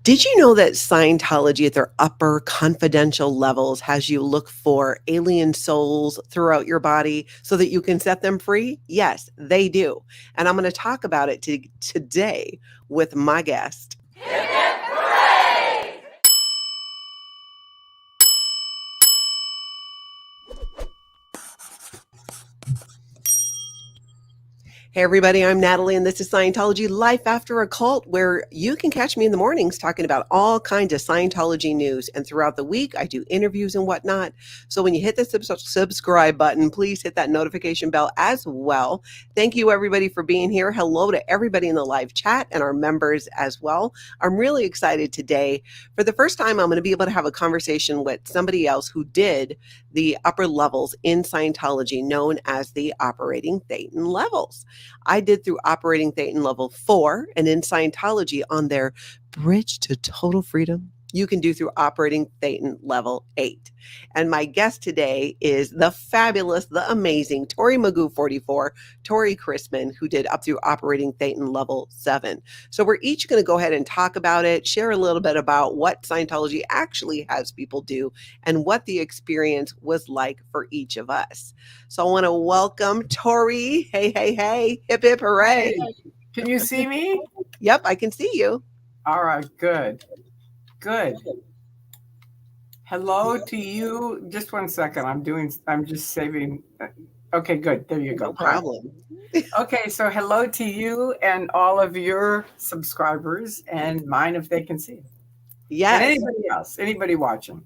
Did you know that Scientology at their upper confidential levels has you look for alien souls throughout your body so that you can set them free? Yes, they do. And I'm going to talk about it today with my guest. Hey, everybody, I'm Natalie, and this is Scientology Life After a Cult, where you can catch me in the mornings talking about all kinds of Scientology news. And throughout the week, I do interviews and whatnot. So when you hit the subscribe button, please hit that notification bell as well. Thank you, everybody, for being here. Hello to everybody in the live chat and our members as well. I'm really excited today. For the first time, I'm going to be able to have a conversation with somebody else who did the upper levels in Scientology, known as the operating Thetan levels. I did through operating Thetan level 4, and in Scientology on their bridge to total freedom, you can do through operating Thetan level 8. And my guest today is the fabulous, the amazing Tory Magoo 44, Tory Christmas, who did up through operating Thetan level 7. So we're each going to go ahead and talk about it, share a little bit about what Scientology actually has people do and what the experience was like for each of us. So I want to welcome Tory. Hey, hey, hey, hip, hip, hooray. Hey, can you see me? Yep, I can see you. All right, good. Good. Hello to you. Just one second. I'm just saving. Okay, good. There you go. No problem. Okay, so hello to you and all of your subscribers and mine if they can see it. Yes. And anybody else, anybody watching.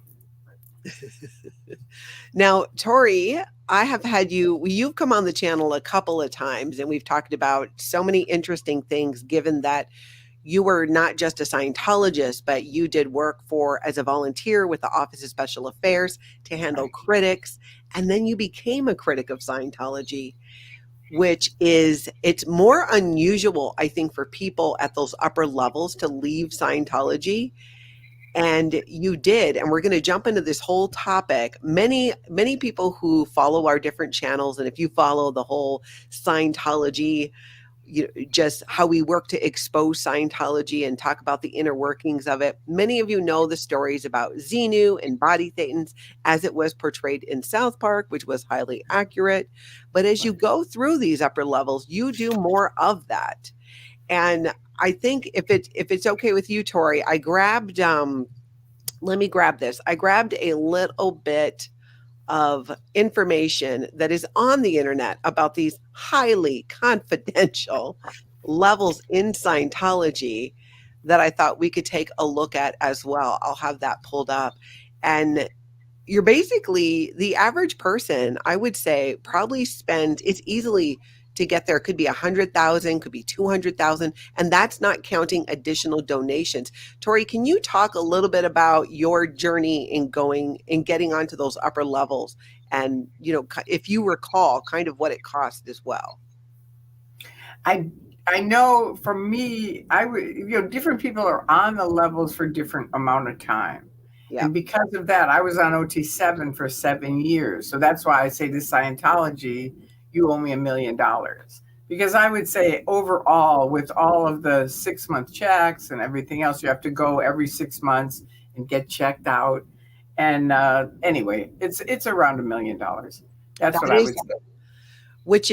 Now, Tory, I have had you've come on the channel a couple of times and we've talked about so many interesting things, given that you were not just a Scientologist, but you did work as a volunteer with the Office of Special Affairs to handle critics. And then you became a critic of Scientology, it's more unusual, I think, for people at those upper levels to leave Scientology. And you did, and we're going to jump into this whole topic. Many people who follow our different channels, and if you follow the whole Scientology, just how we work to expose Scientology and talk about the inner workings of it. Many of you know the stories about Xenu and body Thetans as it was portrayed in South Park, which was highly accurate. But as you go through these upper levels, you do more of that. And I think if it's okay with you, Tory, I grabbed let me grab this. I grabbed a little bit of information that is on the internet about these highly confidential levels in Scientology that I thought we could take a look at as well. I'll have that pulled up. And you're basically the average person, I would say, probably it's easily to get there. Could be 100,000, could be 200,000, and that's not counting additional donations. Tory, can you talk a little bit about your journey in getting onto those upper levels, and if you recall, kind of what it cost as well? I know for me, different people are on the levels for different amount of time. Yeah. And because of that, I was on Ot7 for 7 years. So that's why I say to Scientology, you owe me $1 million. Because I would say overall, with all of the 6-month checks and everything else, you have to go every 6 months and get checked out. And anyway, it's around $1 million. That's what I would say. Which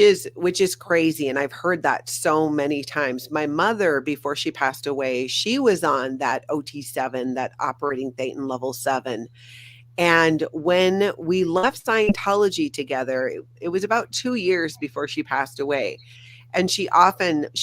is crazy. And I've heard that so many times. My mother, before she passed away, she was on that Ot7, that operating Thetan level 7. And when we left Scientology together, it was about 2 years before she passed away. And she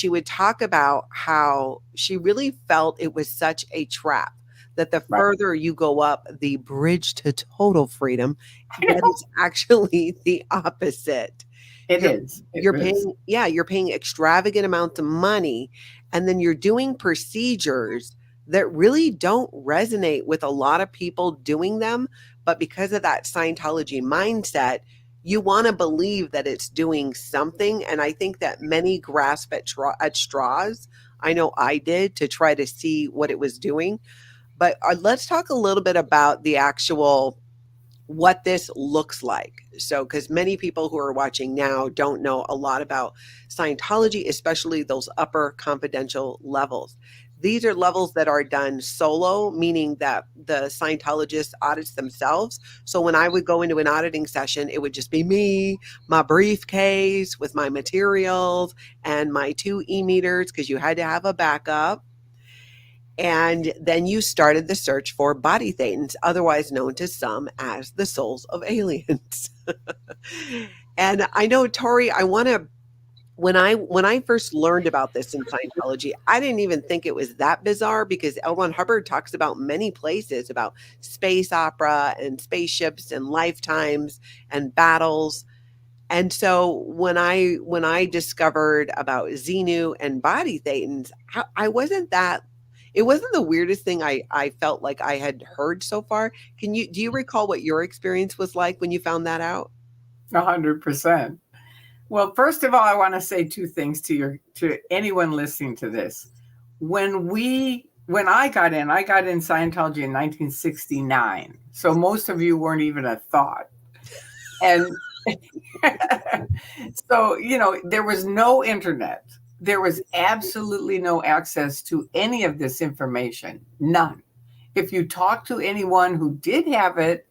would talk about how she really felt it was such a trap, that the further you go up the bridge to total freedom, that is actually the opposite. You're paying extravagant amounts of money, and then you're doing procedures that really don't resonate with a lot of people doing them. But because of that Scientology mindset, you want to believe that it's doing something. And I think that many grasp at straws. I know I did, to try to see what it was doing. But let's talk a little bit about the actual what this looks like. So, because many people who are watching now don't know a lot about Scientology, especially those upper confidential levels. These are levels that are done solo, meaning that the Scientologist audits themselves. So when I would go into an auditing session, it would just be me, my briefcase with my materials, and my 2 e-meters, because you had to have a backup. And then you started the search for body thetans, otherwise known to some as the souls of aliens. And I know, Tori, I want to, when I first learned about this in Scientology, I didn't even think it was that bizarre, because L. Ron Hubbard talks about many places about space opera and spaceships and lifetimes and battles. And so when I discovered about Xenu and body thetans, I wasn't that, it wasn't the weirdest thing I felt like I had heard so far. Do you recall what your experience was like when you found that out? 100%. Well, first of all, I want to say 2 things to anyone listening to this. When I got in Scientology in 1969. So most of you weren't even a thought. And so, there was no internet. There was absolutely no access to any of this information. None. If you talk to anyone who did have it,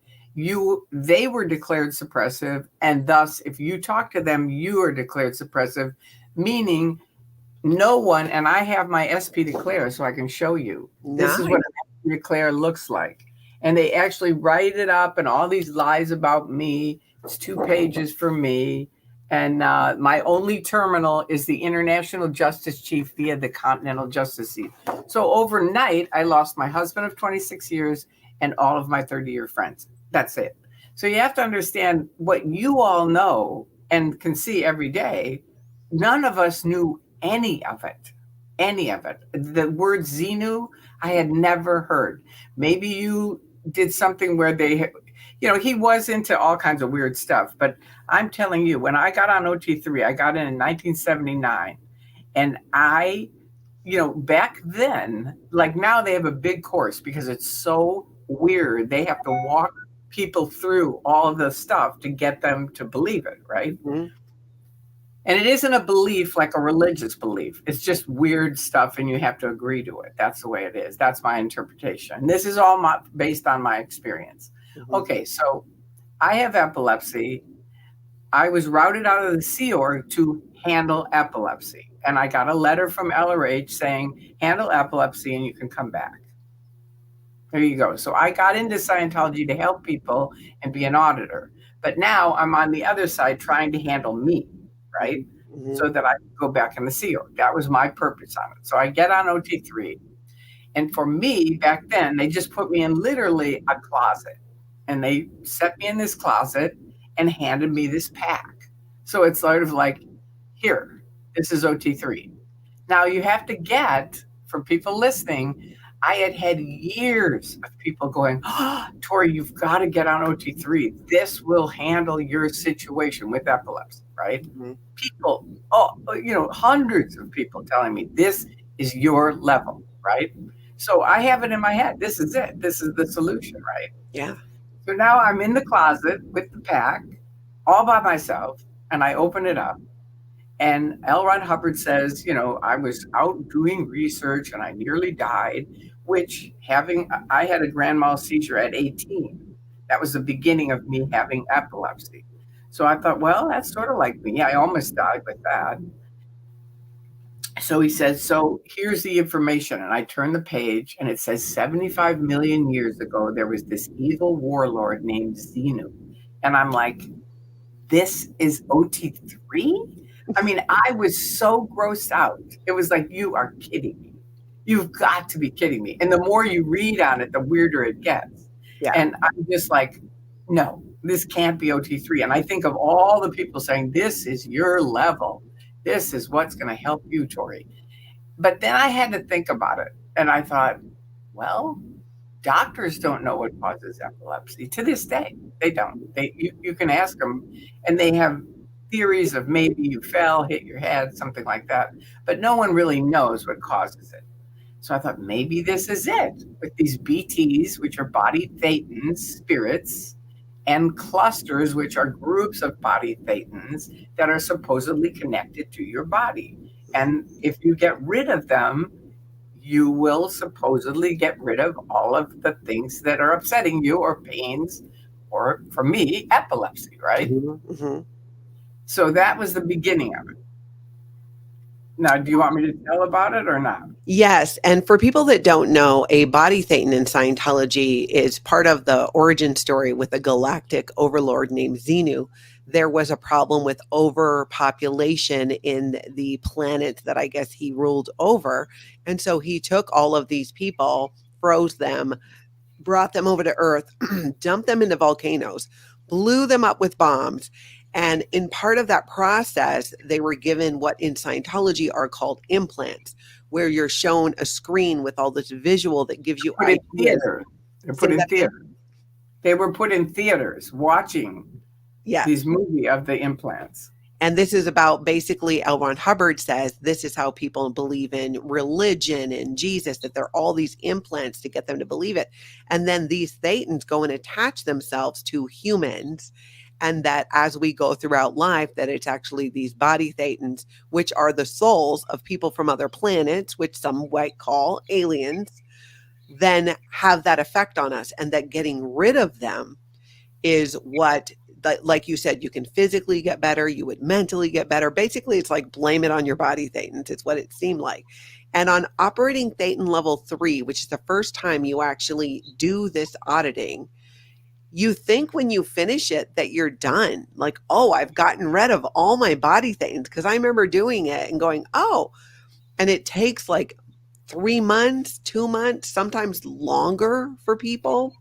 they were declared suppressive, and thus if you talk to them, you are declared suppressive, meaning no one. And I have my SP declare, so I can show you. This is what an SP declare looks like. And they actually write it up, and all these lies about me. It's 2 pages for me. And my only terminal is the International Justice Chief via the Continental Justice Chief. So overnight, I lost my husband of 26 years and all of my 30-year friends. That's it. So you have to understand what you all know and can see every day. None of us knew any of it. Any of it. The word Xenu, I had never heard. Maybe you did something where he was into all kinds of weird stuff. But I'm telling you, when I got on Ot3, I got in 1979. And back then, like now, they have a big course because it's so weird. They have to walk people through all of the stuff to get them to believe it, right? Mm-hmm. And it isn't a belief like a religious belief. It's just weird stuff, and you have to agree to it. That's the way it is. That's my interpretation. And this is all based on my experience. Mm-hmm. Okay, so I have epilepsy. I was routed out of the Sea Org to handle epilepsy. And I got a letter from LRH saying, handle epilepsy and you can come back. There you go. So I got into Scientology to help people and be an auditor. But now I'm on the other side trying to handle me, right? Mm-hmm. So that I can go back in the Sea Org. That was my purpose on it. So I get on Ot3. And for me, back then, they just put me in literally a closet. And they set me in this closet and handed me this pack. So it's sort of like, here, this is Ot3. Now you have to get, for people listening, I had years of people going, oh, Tori, you've got to get on Ot3. This will handle your situation with epilepsy, right? Mm-hmm. People, hundreds of people telling me this is your level, right? So I have it in my head. This is it. This is the solution, right? Yeah. So now I'm in the closet with the pack all by myself, and I open it up. And L. Ron Hubbard says, I was out doing research and I nearly died, which I had a grand mal seizure at 18. That was the beginning of me having epilepsy. So I thought, well, that's sort of like me. I almost died with that. So he says, so here's the information. And I turn the page and it says 75 million years ago, there was this evil warlord named Xenu. And I'm like, this is Ot3? I mean, I was so grossed out. It was like, you are kidding me. You've got to be kidding me. And the more you read on it, the weirder it gets. Yeah. And I'm just like, no, this can't be Ot3. And I think of all the people saying, this is your level. This is what's going to help you, Tori. But then I had to think about it. And I thought, well, doctors don't know what causes epilepsy. To this day, they don't. You can ask them, and they have theories of maybe you fell, hit your head, something like that. But no one really knows what causes it. So I thought maybe this is it, with these BTs, which are body thetans, spirits, and clusters, which are groups of body thetans that are supposedly connected to your body. And if you get rid of them, you will supposedly get rid of all of the things that are upsetting you, or pains, or for me, epilepsy, right? Mm-hmm. So that was the beginning of it. Now, do you want me to tell about it or not? Yes. And for people that don't know, a body thetan in Scientology is part of the origin story with a galactic overlord named Xenu. There was a problem with overpopulation in the planet that I guess he ruled over. And so he took all of these people, froze them, brought them over to Earth, dumped them into volcanoes, blew them up with bombs. And in part of that process, they were given what in Scientology are called implants, where you're shown a screen with all this visual that gives you Put in ideas. theater. They're Say put in that again? theater. They were put in theaters watching Yes. these movie of the implants. And this is about basically L. Ron Hubbard says this is how people believe in religion and Jesus, that they're all these implants to get them to believe it. And then these thetans go and attach themselves to humans. And that as we go throughout life, that it's actually these body thetans, which are the souls of people from other planets, which some might call aliens, then have that effect on us. And that getting rid of them is what, like you said, you can physically get better, you would mentally get better. Basically, it's like blame it on your body thetans. It's what it seemed like. And on operating thetan level 3, which is the first time you actually do this auditing, you think when you finish it that you're done. Like, oh, I've gotten rid of all my body thetans. Because I remember doing it and going, oh, and it takes like 3 months, 2 months, sometimes longer for people.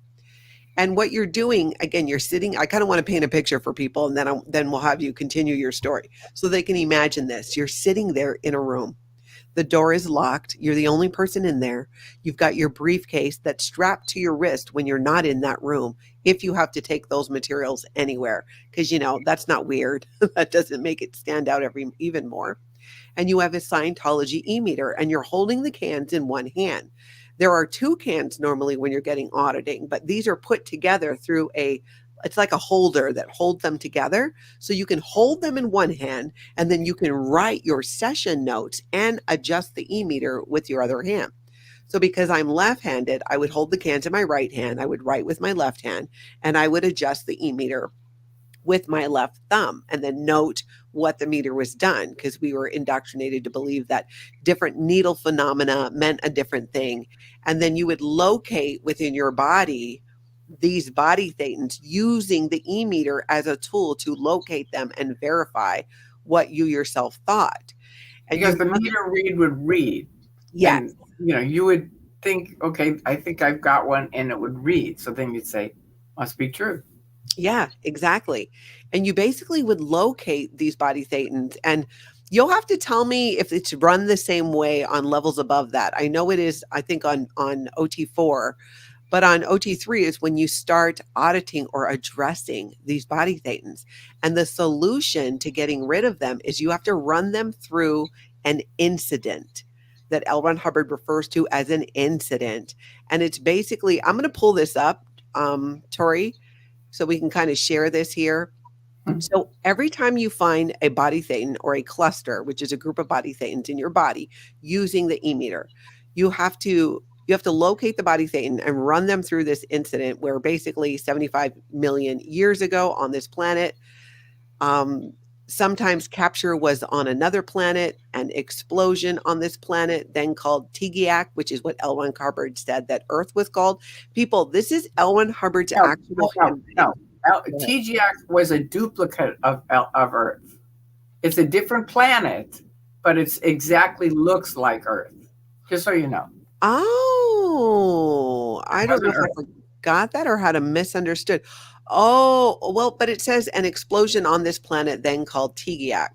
And what you're doing, again, you're sitting. I kind of want to paint a picture for people, and then we'll have you continue your story so they can imagine this. You're sitting there in a room. The door is locked. You're the only person in there. You've got your briefcase that's strapped to your wrist when you're not in that room. If you have to take those materials anywhere, because that's not weird. That doesn't make it stand out even more. And you have a Scientology e-meter, and you're holding the cans in one hand. There are 2 cans normally when you're getting auditing, but these are put together through it's like a holder that holds them together. So you can hold them in one hand, and then you can write your session notes and adjust the e-meter with your other hand. So because I'm left-handed, I would hold the cans in my right hand, I would write with my left hand, and I would adjust the e-meter with my left thumb and then note what the meter was done, because we were indoctrinated to believe that different needle phenomena meant a different thing. And then you would locate within your body these body thetans using the e-meter as a tool to locate them and verify what you yourself thought. And because the meter read would read. Yes. And you would think, okay, I think I've got one, and it would read. So then you'd say, must be true. Yeah, exactly. And you basically would locate these body thetans, and you'll have to tell me if it's run the same way on levels above that. I know it is, I think on Ot4, but on Ot3 is when you start auditing or addressing these body thetans. And the solution to getting rid of them is you have to run them through an incident that L. Ron Hubbard refers to as an incident. And it's basically, I'm going to pull this up, Tory, so we can kind of share this here. So every time you find a body thetan or a cluster, which is a group of body thetans in your body using the e-meter, you have to locate the body thetan and run them through this incident where basically 75 million years ago on this planet, sometimes capture was on another planet, an explosion on this planet, then called Tigiak, which is what L. Ron Hubbard said that Earth was called. People, this is L. Ron Hubbard's actual. No. Tigiak was a duplicate of Earth. It's a different planet, but it's exactly looks like Earth. Just so you know. Oh, I don't know if I forgot that or had a misunderstood. Oh, well, but it says an explosion on this planet then called Tigiak.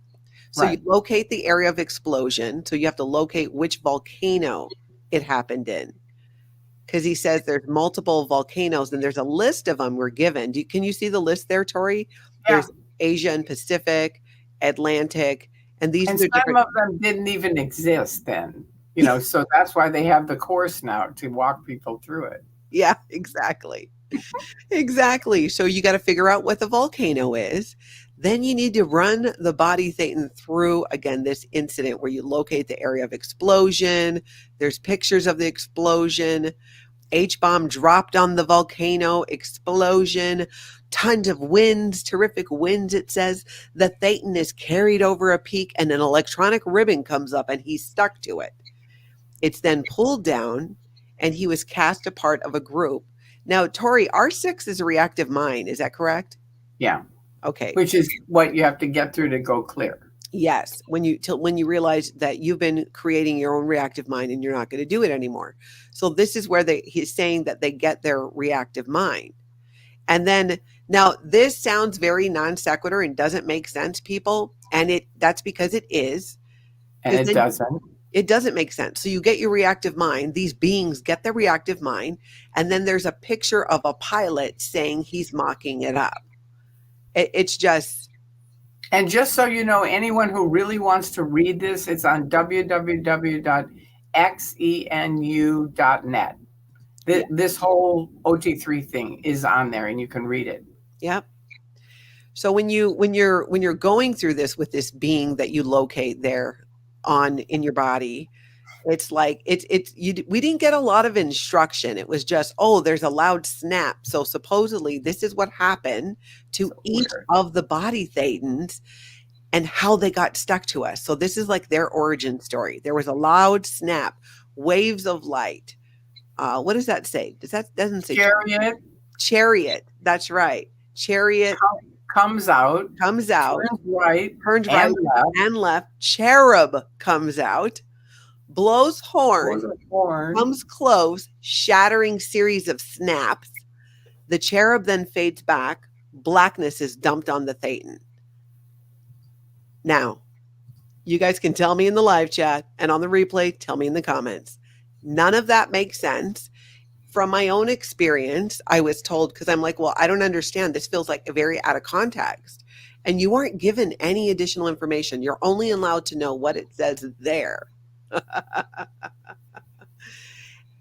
So you locate the area of explosion. So you have to locate which volcano it happened in. Because he says there's multiple volcanoes and there's a list of them we're given. Can you see the list there, Tory? Yeah. There's Asia and Pacific, Atlantic, and these and are some different. of them didn't even exist then. So that's why they have the course now to walk people through it. Yeah, exactly. Exactly. So you got to figure out what the volcano is. Then you need to run the body thetan through, again, this incident where you locate the area of explosion. There's pictures of the explosion. H-bomb dropped on the volcano, explosion, tons of winds, terrific winds, it says. The thetan is carried over a peak and an electronic ribbon comes up and he's stuck to it. It's then pulled down and he was cast a part of a group. Now, Tory, R6 is a reactive mind. Is that correct? Yeah. Okay. Which is what you have to get through to go clear. Yes, when you realize that you've been creating your own reactive mind and you're not going to do it anymore. So this is where he's saying that they get their reactive mind. And then now this sounds very non sequitur and doesn't make sense, people, and that's because it is. And it doesn't. It doesn't make sense. So you get your reactive mind, these beings get their reactive mind, and then there's a picture of a pilot saying he's mocking it up. It's just... And just so you know, anyone who really wants to read this, it's on www.xenu.net. This whole Ot3 thing is on there, and you can read it. Yep. So when you're going through this with this being that you locate there in your body, it's like we didn't get a lot of instruction. It was just, there's a loud snap. So supposedly this is what happened to each of the body thetans and how they got stuck to us. So this is like their origin story. There was a loud snap, waves of light. What does that say? Doesn't say chariot? Chariot. That's right. Chariot comes out, turns right, and left. Cherub comes out, blows horn, comes close, shattering series of snaps. The cherub then fades back. Blackness is dumped on the thetan. Now, you guys can tell me in the live chat and on the replay, tell me in the comments. None of that makes sense. From my own experience, I was told, because I'm like, well, I don't understand. This feels like very out of context. And you aren't given any additional information. You're only allowed to know what it says there.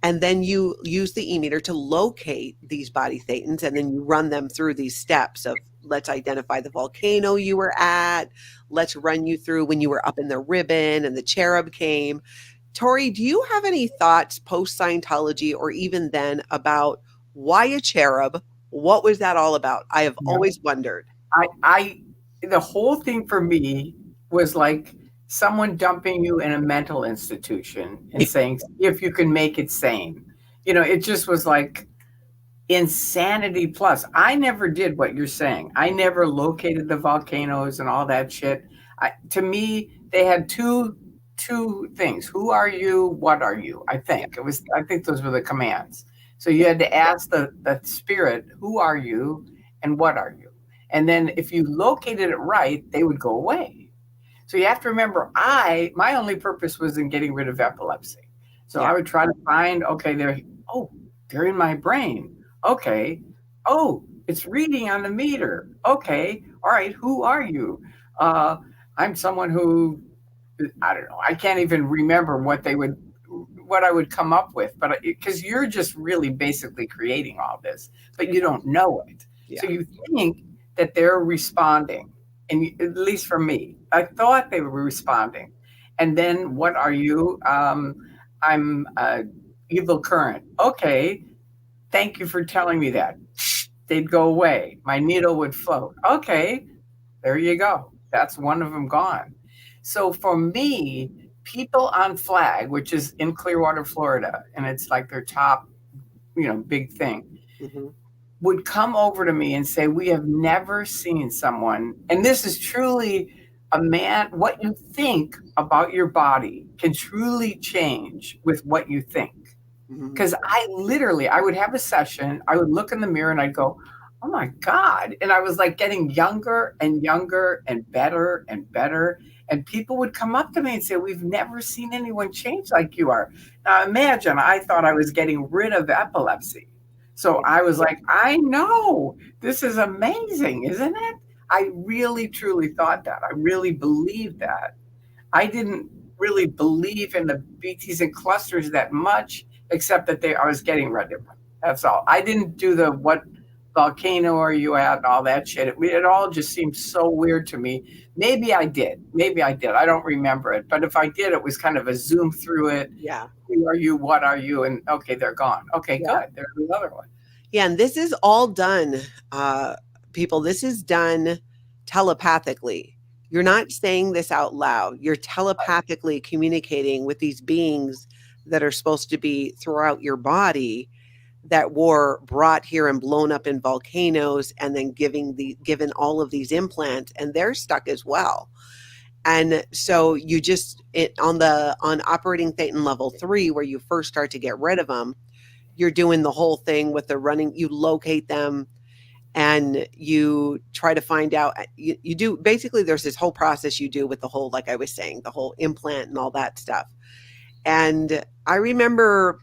And then you use the e-meter to locate these body thetans, and then you run them through these steps of, let's identify the volcano you were at. Let's run you through when you were up in the ribbon and the cherub came. Tory, do you have any thoughts post-Scientology or even then about why a cherub? What was that all about? I have always wondered. The whole thing for me was like someone dumping you in a mental institution and saying, if you can make it sane. It just was like insanity plus. I never did what you're saying. I never located the volcanoes and all that shit. To me, they had two things. Who are you? What are you? I think those were the commands. So you had to ask the spirit, who are you and what are you? And then if you located it right, they would go away. So you have to remember, my only purpose was in getting rid of epilepsy. So I would try to find, they're in my brain. Okay. Oh, it's reading on the meter. Okay. All right. Who are you? I'm someone who, I don't know. I can't even remember what I would come up with, but because you're just really basically creating all this, but you don't know it. Yeah. So you think that they're responding. And at least for me, I thought they were responding. And then what are you? I'm evil current. Okay. Thank you for telling me that. They'd go away. My needle would float. Okay. There you go. That's one of them gone. So for me, people on Flag, which is in Clearwater, Florida, and it's like their top, big thing, would come over to me and say, we have never seen someone, and this is truly a man, what you think about your body can truly change with what you think. Because I would have a session, I would look in the mirror and I'd go, oh my God. And I was like getting younger and younger and better and better. And people would come up to me and say, we've never seen anyone change like you are. Now imagine, I thought I was getting rid of epilepsy. So I was like, I know, this is amazing, isn't it? I really, truly thought that. I really believed that. I didn't really believe in the BTs and clusters that much, except that I was getting rid of them. That's all. I didn't do the volcano are you at, and all that shit. It all just seems so weird to me. Maybe I did. I don't remember it. But if I did, it was kind of a zoom through it. Yeah. Who are you? What are you? And okay, they're gone. Okay, Yeah. good. There's another one. Yeah. And this is all done, people. This is done telepathically. You're not saying this out loud. You're telepathically communicating with these beings that are supposed to be throughout your body that were brought here and blown up in volcanoes and then given all of these implants, and they're stuck as well. And so you just on operating Thetan level 3, where you first start to get rid of them, you're doing the whole thing with the running. You locate them and you try to find out. You do basically. There's this whole process you do with the whole, like I was saying, the whole implant and all that stuff. And I remember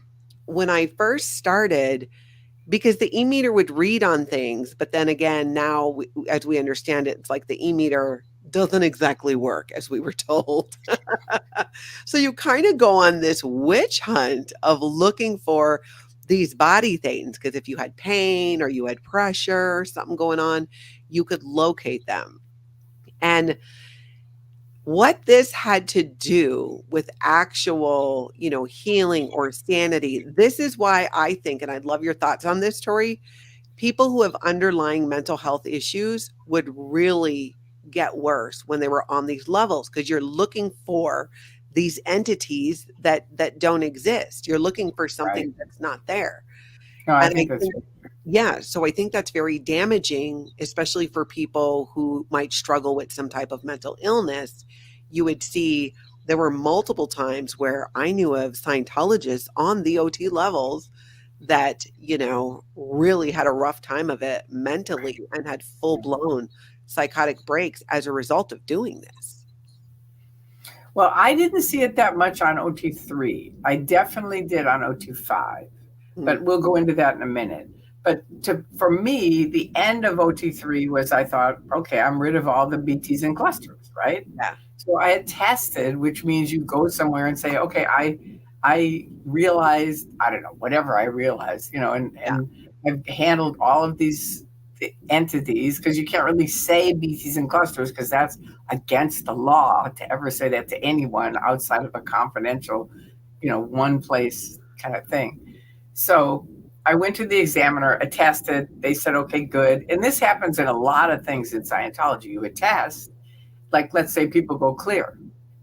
when I first started, because the e-meter would read on things, but then again, now as we understand it, it's like the e-meter doesn't exactly work as we were told. So you kind of go on this witch hunt of looking for these body thetans, because if you had pain or you had pressure or something going on, you could locate them. And what this had to do with actual, healing or sanity, this is why I think, and I'd love your thoughts on this, Tori, people who have underlying mental health issues would really get worse when they were on these levels, because you're looking for these entities that don't exist. You're looking for something that's not there. No, I And think that's right. yeah, so I think that's very damaging, especially for people who might struggle with some type of mental illness. You would see there were multiple times where I knew of Scientologists on the OT levels that, really had a rough time of it mentally and had full blown psychotic breaks as a result of doing this. Well, I didn't see it that much on Ot3. I definitely did on Ot5, but we'll go into that in a minute. But for me, the end of Ot3 was, I thought, okay, I'm rid of all the BTs and clusters, right? Yeah. So I had tested, which means you go somewhere and say, okay, I realized, I don't know, whatever I realized, and I've handled all of these entities, because you can't really say BTs and clusters, because that's against the law to ever say that to anyone outside of a confidential, one place kind of thing. So I went to the examiner, attested. They said, okay, good. And this happens in a lot of things in Scientology. You attest, like, let's say people go clear.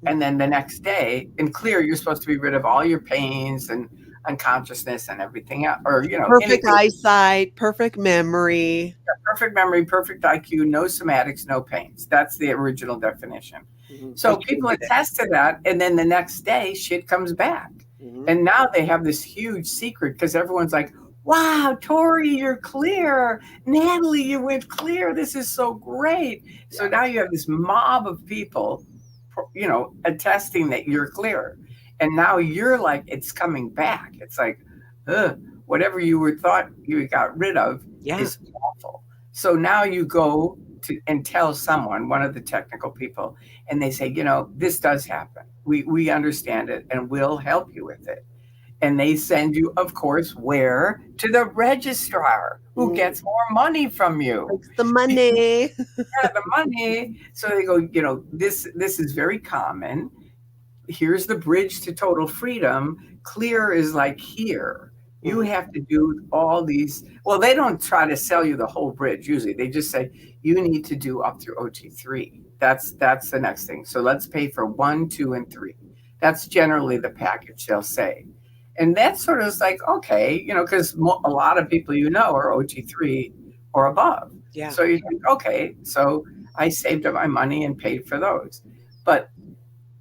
And then the next day in clear, you're supposed to be rid of all your pains and unconsciousness and everything else, or, Perfect eyesight, perfect memory. Perfect memory, perfect IQ, no somatics, no pains. That's the original definition. So people attest to that. And then the next day, shit comes back. And now they have this huge secret, because everyone's like, wow, Tory, you're clear. Natalie, you went clear. This is so great. So now you have this mob of people, attesting that you're clear. And now you're like, it's coming back. It's like, whatever you thought you got rid of is awful. So now you go and tell someone, one of the technical people, and they say, this does happen. We understand it, and we'll help you with it. And they send you, of course, where? To the registrar, who gets more money from you. It's the money. Yeah, the money. So they go, this is very common. Here's the bridge to total freedom. Clear is like here. You have to do all these. Well, they don't try to sell you the whole bridge usually. They just say, you need to do up through Ot3. That's the next thing. So let's pay for 1, 2, and 3. That's generally the package they'll say. And that sort of is like, okay, because a lot of people are Ot3 or above. Yeah. So you think, okay, so I saved up my money and paid for those. But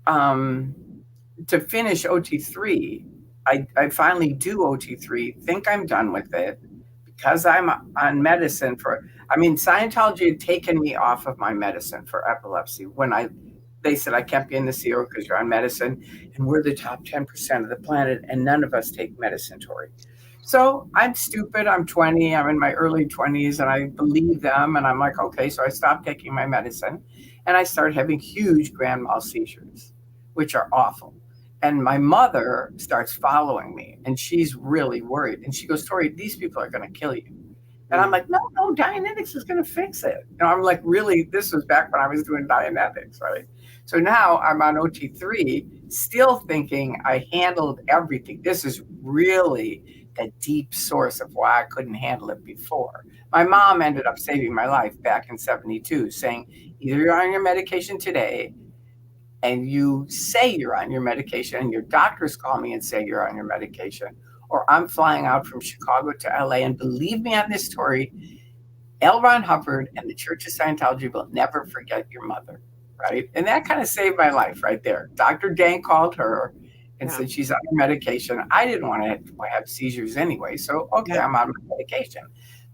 to finish Ot3, I finally do Ot3, think I'm done with it, because I'm on medicine Scientology had taken me off of my medicine for epilepsy when they said, I can't be in the CO because you're on medicine, and we're the top 10% of the planet, and none of us take medicine, Tory. So I'm stupid. I'm 20. I'm in my early 20s, and I believe them. And I'm like, okay. So I stopped taking my medicine, and I started having huge grand mal seizures, which are awful. And my mother starts following me, and she's really worried. And she goes, Tory, these people are going to kill you. And I'm like, no, Dianetics is going to fix it. And I'm like, really, this was back when I was doing Dianetics, right? So now I'm on Ot3, still thinking I handled everything. This is really the deep source of why I couldn't handle it before. My mom ended up saving my life back in 72, saying, either you're on your medication today and you say you're on your medication and your doctors call me and say you're on your medication, or I'm flying out from Chicago to LA. And believe me on this story, L. Ron Hubbard and the Church of Scientology will never forget your mother, right? And that kind of saved my life right there. Dr. Dang called her and said she's on her medication. I didn't want to have seizures anyway, so okay, I'm on my medication.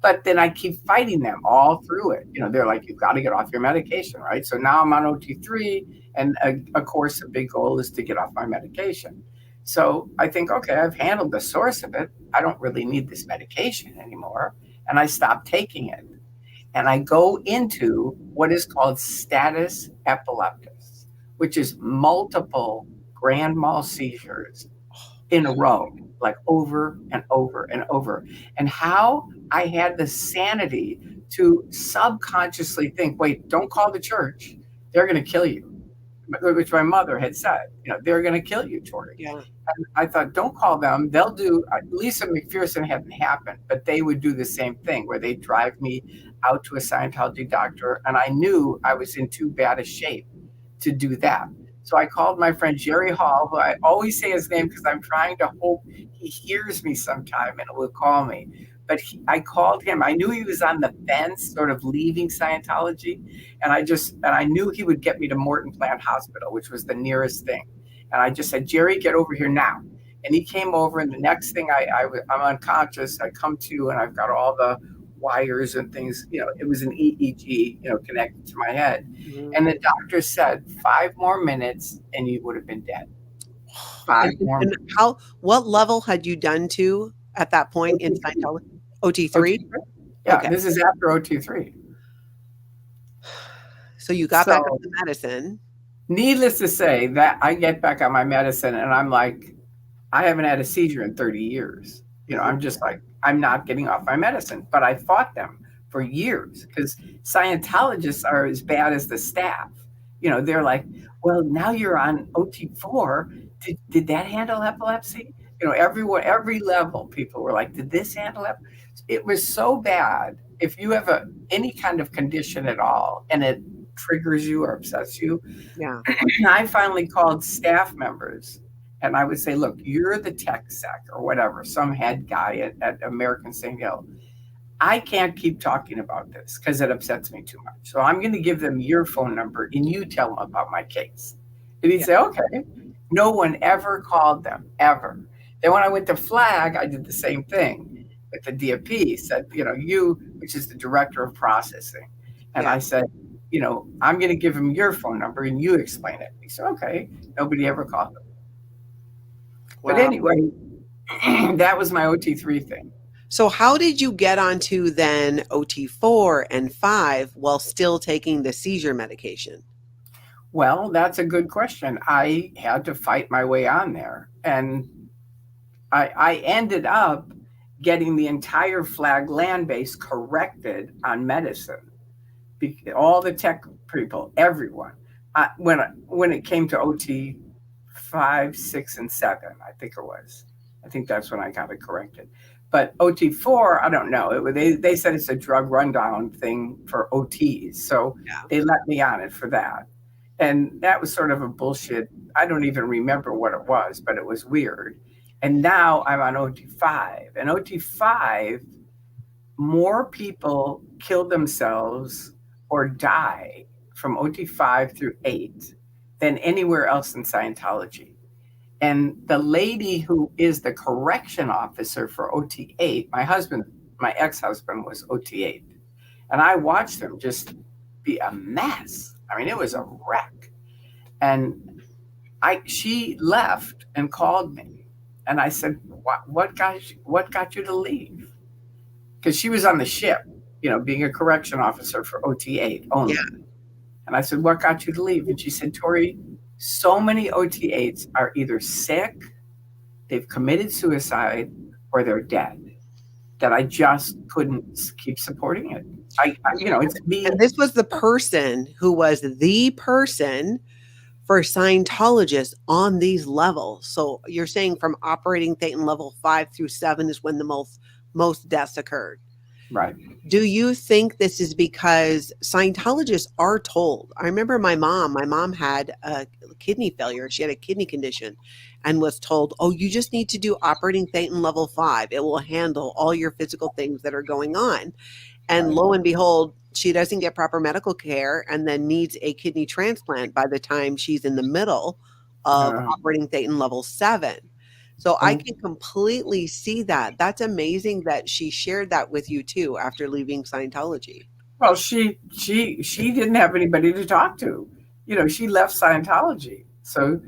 But then I keep fighting them all through it. You know, they're like, you've got to get off your medication, right? So now I'm on Ot3, and of course, the big goal is to get off my medication. So I think, okay, I've handled the source of it. I don't really need this medication anymore. And I stop taking it. And I go into what is called status epilepticus, which is multiple grand mal seizures in a row, like over and over and over. And how I had the sanity to subconsciously think, wait, don't call the church. They're going to kill you. Which my mother had said, you know, they're going to kill you, Tory. Yeah. And I thought, don't call them. They'll do, Lisa McPherson hadn't happened, but they would do the same thing where they'd drive me out to a Scientology doctor. And I knew I was in too bad a shape to do that. So I called my friend Jerry Hall, who I always say his name because I'm trying to hope he hears me sometime and will call me. But I called him. I knew he was on the fence, sort of leaving Scientology. And I knew he would get me to Morton Plant Hospital, which was the nearest thing. And I just said, Jerry, get over here now. And he came over, and the next thing I'm unconscious. I come to, and I've got all the wires and things, you know, it was an EEG, you know, connected to my head. Mm-hmm. And the doctor said 5 more minutes and you would have been dead. 5 more minutes. What level had you done to at that point in Scientology? Ot3? Yeah, okay. This is after Ot3. So you got back on the medicine. Needless to say, that I get back on my medicine and I'm like, I haven't had a seizure in 30 years. You know, I'm just like, I'm not getting off my medicine. But I fought them for years because Scientologists are as bad as the staff. You know, they're like, well, now you're on Ot4. Did that handle epilepsy? You know, every level, people were like, did this handle it? It was so bad. If you have any kind of condition at all and it triggers you or upsets you, I finally called staff members. And I would say, look, you're the tech sec or whatever, some head guy at American St. Hill. I can't keep talking about this because it upsets me too much. So I'm going to give them your phone number and you tell them about my case. And he'd say, okay. No one ever called them, ever. Then when I went to Flag, I did the same thing. But the DFP said, you know, which is the director of processing. And I said, you know, I'm going to give him your phone number and you explain it. He said, okay. Nobody ever called them. Wow. But anyway, that was my Ot3 thing. So how did you get onto then Ot4 and 5 while still taking the seizure medication? Well, that's a good question. I had to fight my way on there. And I ended up getting the entire Flag land base corrected on medicine. All the tech people, everyone. When it came to Ot5, 6, and 7, I think it was. I think that's when I got it corrected. But Ot4, I don't know. They said it's a drug rundown thing for OTs. So they let me on it for that. And that was sort of a bullshit. I don't even remember what it was, but it was weird. And now I'm on Ot5. And Ot5, more people kill themselves or die from Ot5 through 8 than anywhere else in Scientology. And the lady who is the correction officer for Ot8, my ex-husband was Ot8. And I watched him just be a mess. I mean, it was a wreck. And she left and called me. And I said, what got you to leave? Because she was on the ship, you know, being a correction officer for Ot8 only. Yeah. And I said, what got you to leave? And she said, Tory, so many Ot8s are either sick, they've committed suicide, or they're dead. that I just couldn't keep supporting it. It's me. And this was the person who was the person for Scientologists on these levels. So you're saying from operating Thetan level 5 through 7 is when the most deaths occurred. Right. Do you think this is because Scientologists are told? I remember my mom had a kidney failure. She had a kidney condition and was told, oh, you just need to do operating Thetan level 5. It will handle all your physical things that are going on. And Right. lo and behold, she doesn't get proper medical care and then needs a kidney transplant by the time she's in the middle of operating Thetan level 7. So I can completely see that. That's amazing that she shared that with you too after leaving Scientology. Well, she didn't have anybody to talk to. She left Scientology. So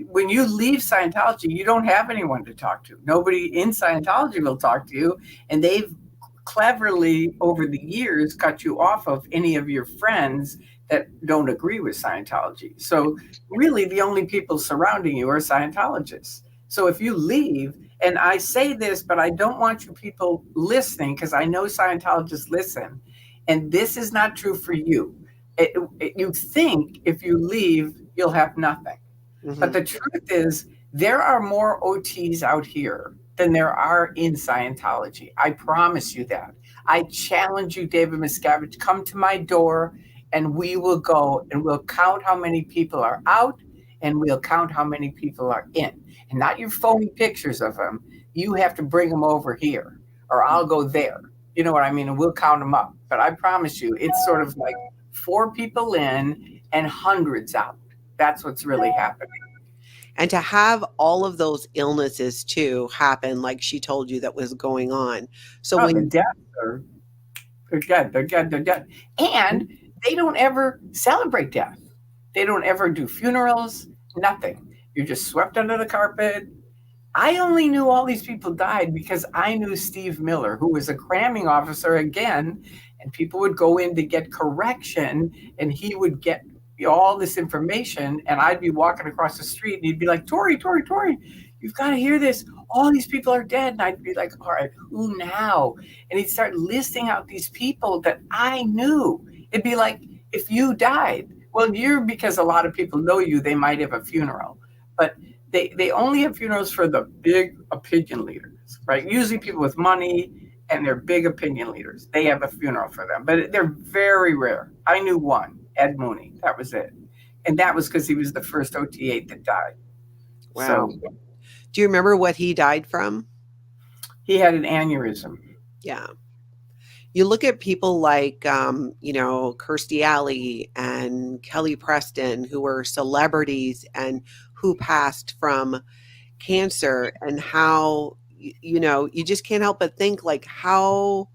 when you leave Scientology, you don't have anyone to talk to. Nobody in Scientology will talk to you, and they've cleverly over the years cut you off of any of your friends that don't agree with Scientology. So really the only people surrounding you are Scientologists. So if you leave, and I say this, but I don't want you people listening because I know Scientologists listen, and this is not true for you. You think if you leave, you'll have nothing. Mm-hmm. But the truth is, there are more OTs out here than there are in Scientology. I promise you that. I challenge you, David Miscavige, come to my door and we will go and we'll count how many people are out and we'll count how many people are in. And not your phony pictures of them. You have to bring them over here or I'll go there. You know what I mean? And we'll count them up. But I promise you, it's sort of like 4 people in and hundreds out. That's what's really happening. And to have all of those illnesses too happen, like she told you that was going on. So when the deaths are, they're dead. And they don't ever celebrate death. They don't ever do funerals, nothing. You're just swept under the carpet. I only knew all these people died because I knew Steve Miller, who was a cramming officer again, and people would go in to get correction and he would get all this information, and I'd be walking across the street and he'd be like, Tory, you've got to hear this. All these people are dead. And I'd be like, all right, who now? And he'd start listing out these people that I knew. It'd be like, if you died, well, because a lot of people know you, they might have a funeral. But they only have funerals for the big opinion leaders, right? Usually people with money and they're big opinion leaders. They have a funeral for them, but they're very rare. I knew one. Ed Mooney, that was it. And that was because he was the first OT8 that died. Wow. So, do you remember what he died from? He had an aneurysm. Yeah. You look at people like, Kirstie Alley and Kelly Preston, who were celebrities and who passed from cancer, and how, you just can't help but think like how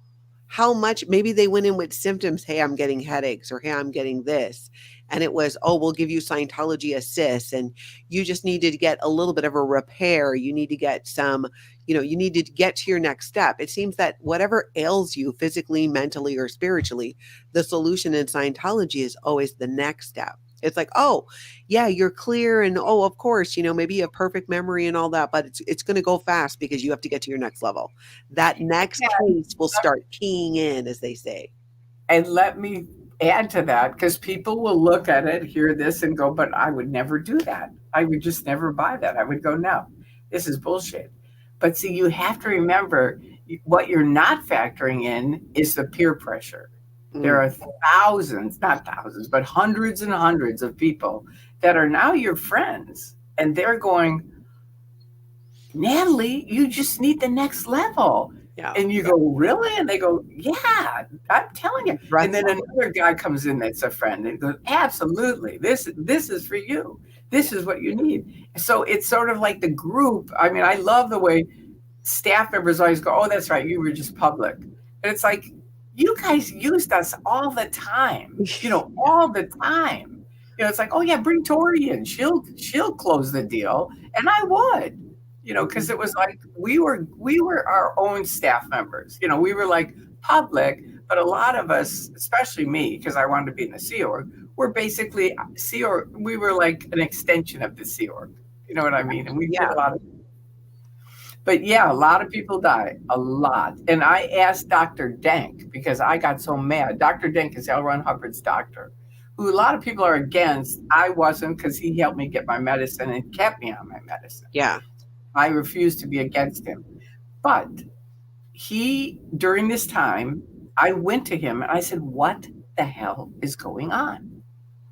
much maybe they went in with symptoms. Hey, I'm getting headaches, or hey, I'm getting this. And it was, oh, we'll give you Scientology assists. And you just needed to get a little bit of a repair. You need to get some, you need to get to your next step. It seems that whatever ails you physically, mentally, or spiritually, the solution in Scientology is always the next step. It's like, oh, yeah, you're clear. And oh, of course, maybe you have perfect memory and all that, but it's going to go fast because you have to get to your next level. That next piece will start keying in, as they say. And let me add to that, because people will look at it, hear this and go, but I would never do that. I would just never buy that. I would go, no, this is bullshit. But see, you have to remember what you're not factoring in is the peer pressure. There are thousands, not thousands, but hundreds and hundreds of people that are now your friends. And they're going, Natalie, you just need the next level. Yeah. And you go, really? And they go, yeah, I'm telling you. Right. And then another guy comes in that's a friend and goes, absolutely. This is for you. This is what you need. So it's sort of like the group. I mean, I love the way staff members always go, oh, that's right, you were just public. And it's like, you guys used us all the time, all the time. It's like, oh yeah, bring Tory in. She'll close the deal. And I would, because it was like, we were our own staff members. We were like public, but a lot of us, especially me, because I wanted to be in the Sea Org, we're basically Sea Org. We were like an extension of the Sea Org. You know what I mean? And we did a lot of. But yeah, a lot of people die, a lot. And I asked Dr. Denk because I got so mad. Dr. Denk is L. Ron Hubbard's doctor, who a lot of people are against. I wasn't, because he helped me get my medicine and kept me on my medicine. Yeah. I refused to be against him. But he, during this time, I went to him and I said, what the hell is going on?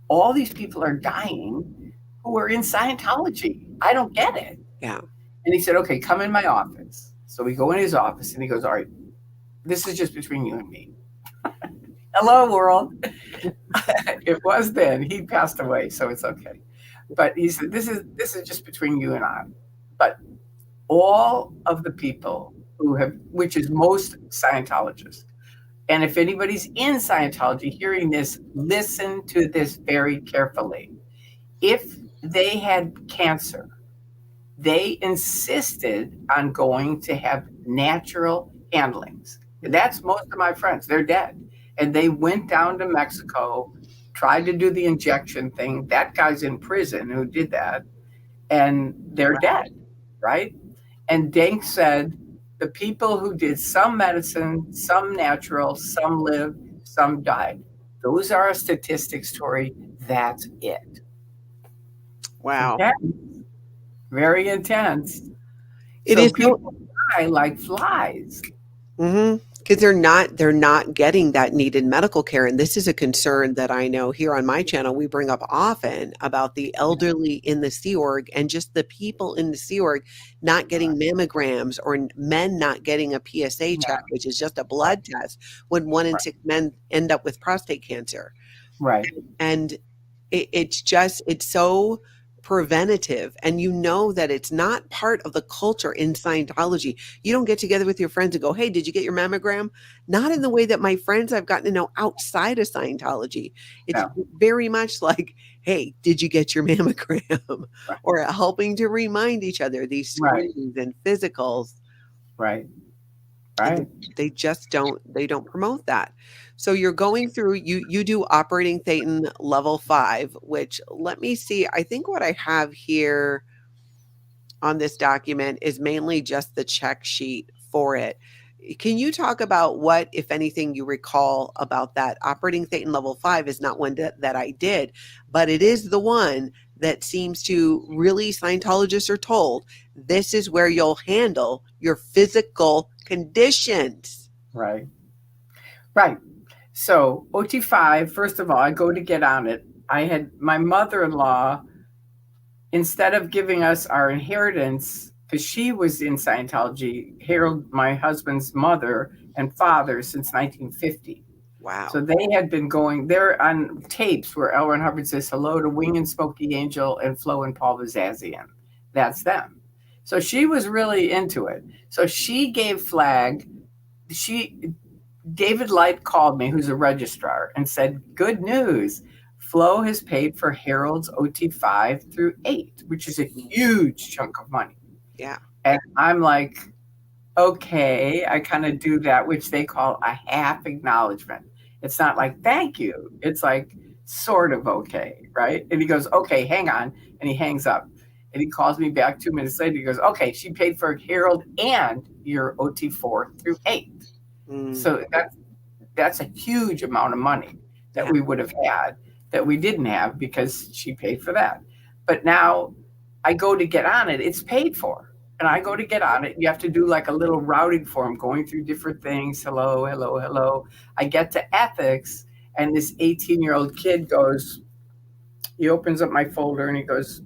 All these people are dying who are in Scientology. I don't get it. Yeah. And he said, okay, come in my office. So we go in his office and he goes, all right, this is just between you and me. Hello, world. It was then. He passed away, so it's okay. But he said, this is just between you and I. But all of the people who have, which is most Scientologists, and if anybody's in Scientology hearing this, listen to this very carefully. If they had cancer, they insisted on going to have natural handlings. That's most of my friends. They're dead. And they went down to Mexico, tried to do the injection thing. That guy's in prison who did that. And they're dead, right? And Denk said the people who did some medicine, some natural, some lived, some died. Those are our statistics, Tori. That's it. Wow. Okay. Very intense. It so is people die like flies. Because they're not getting that needed medical care. And this is a concern that I know here on my channel we bring up often about the elderly in the Sea Org and just the people in the Sea Org not getting mammograms, or men not getting a PSA check, which is just a blood test, when 1 in 6 men end up with prostate cancer. Right. And it's so preventative, and you know that it's not part of the culture in Scientology. You don't get together with your friends and go, hey, did you get your mammogram? Not in the way that my friends I've gotten to know outside of Scientology. It's very much like, hey, did you get your mammogram? Right. Or helping to remind each other these screenings and physicals. Right. Right. They just don't promote that. So you're going through, you do operating Thetan level 5, which, let me see, I think what I have here on this document is mainly just the check sheet for it. Can you talk about what, if anything, you recall about that? Operating Thetan level 5 is not one that I did, but it is the one that seems to really, Scientologists are told, this is where you'll handle your physical conditions. Right. Right. So Ot3, first of all, I go to get on it. I had my mother-in-law, instead of giving us our inheritance, because she was in Scientology, Harold, my husband's mother and father, since 1950. Wow. So they had been going there on tapes where L. Ron Hubbard says hello to Wing and Smokey Angel and Flo and Paul Vazazian. That's them. So she was really into it. So she gave flag. David Light called me, who's a registrar, and said, good news. Flo has paid for Harold's Ot3 through 8, which is a huge chunk of money. Yeah. And I'm like, okay, I kind of do that, which they call a half acknowledgement. It's not like, thank you. It's like sort of okay, right? And he goes, okay, hang on. And he hangs up. And he calls me back 2 minutes later. He goes, okay, she paid for Harold and your Ot4 through 8. So that's a huge amount of money that we would have had that we didn't have because she paid for that. But now I go to get on it. It's paid for. And I go to get on it. You have to do like a little routing form, going through different things. Hello, hello, hello. I get to ethics, and this 18-year-old kid goes, he opens up my folder and he goes,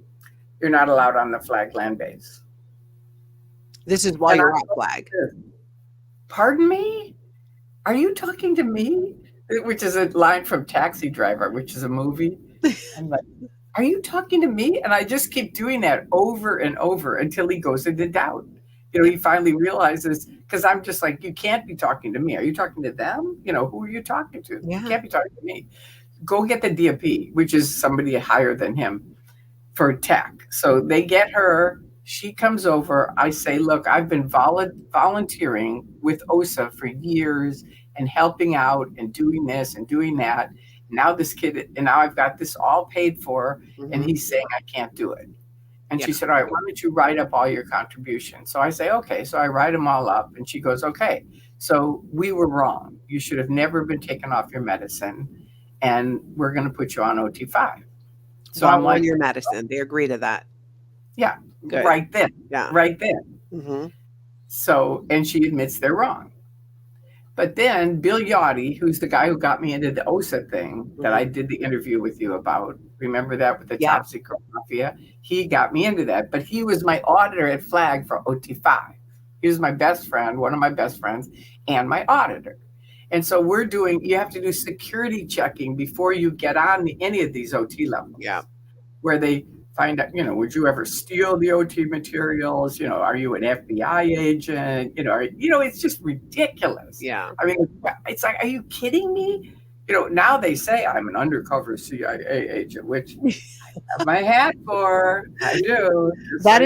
you're not allowed on the flag land base. This is why you're on flag. Pardon me? Are you talking to me? Which is a line from Taxi Driver, which is a movie. I'm like, are you talking to me? And I just keep doing that over and over until he goes into doubt. He finally realizes, because I'm just like, you can't be talking to me. Are you talking to them? Who are you talking to? Yeah. You can't be talking to me. Go get the DP, which is somebody higher than him for tech. So they get her. She comes over. I say, look, I've been volunteering with OSA for years and helping out and doing this and doing that. Now this kid, and now I've got this all paid for, and he's saying I can't do it. And Yeah. she said, all right, why don't you write up all your contributions? So I say, okay. So I write them all up. And she goes, okay, so we were wrong. You should have never been taken off your medicine. And we're going to put you on OT5. So While I'm like, on your medicine, they agree to that. yeah, Good. right then. Yeah. Right then. Mm-hmm. So, and she admits they're wrong. But then Bill Yachty, who's the guy who got me into the OSA thing that I did the interview with you about, remember that with the top secret mafia? He got me into that, but he was my auditor at Flag for OT5. He was my best friend, one of my best friends, and my auditor. And so you have to do security checking before you get on any of these OT levels. Yeah. Where they find out, would you ever steal the OT materials? Are you an FBI agent? It's just ridiculous. Yeah. I mean, it's like, are you kidding me? Now they say I'm an undercover CIA agent, which I have my hat for. I do. That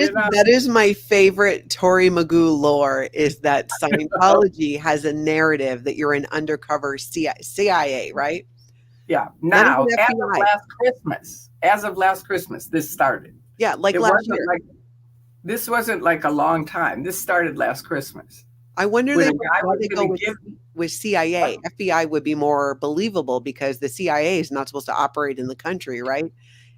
is my favorite Tory Magoo lore, is that Scientology has a narrative that you're an undercover CIA, right? Yeah. Now, as of last Christmas, this started. Yeah, like last year. This wasn't like a long time. This started last Christmas. I wonder why they go with CIA. FBI would be more believable because the CIA is not supposed to operate in the country, right?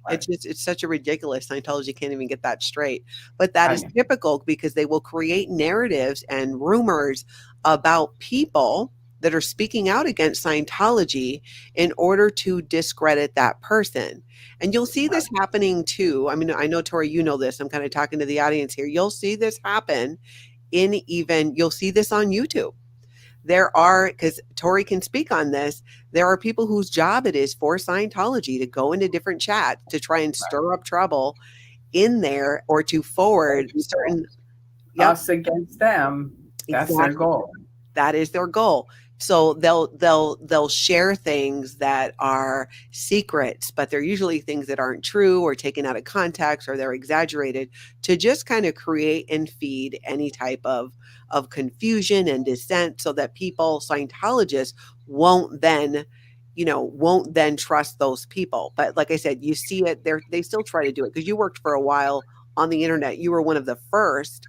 It's such a ridiculous. Scientology can't even get that straight. But that is typical because they will create narratives and rumors about people that are speaking out against Scientology in order to discredit that person. And you'll see this happening too. I mean, I know, Tori, you know this. I'm kind of talking to the audience here. You'll see this happen you'll see this on YouTube. There are, because Tori can speak on this, there are people whose job it is for Scientology to go into different chats to try and stir up trouble in there or to forward certain us against them. That's their goal. That is their goal. So they'll share things that are secrets, but they're usually things that aren't true or taken out of context or they're exaggerated to just kind of create and feed any type of confusion and dissent so that Scientologists won't then trust those people. But like I said, you see it there. They still try to do it because you worked for a while on the internet. You were one of the first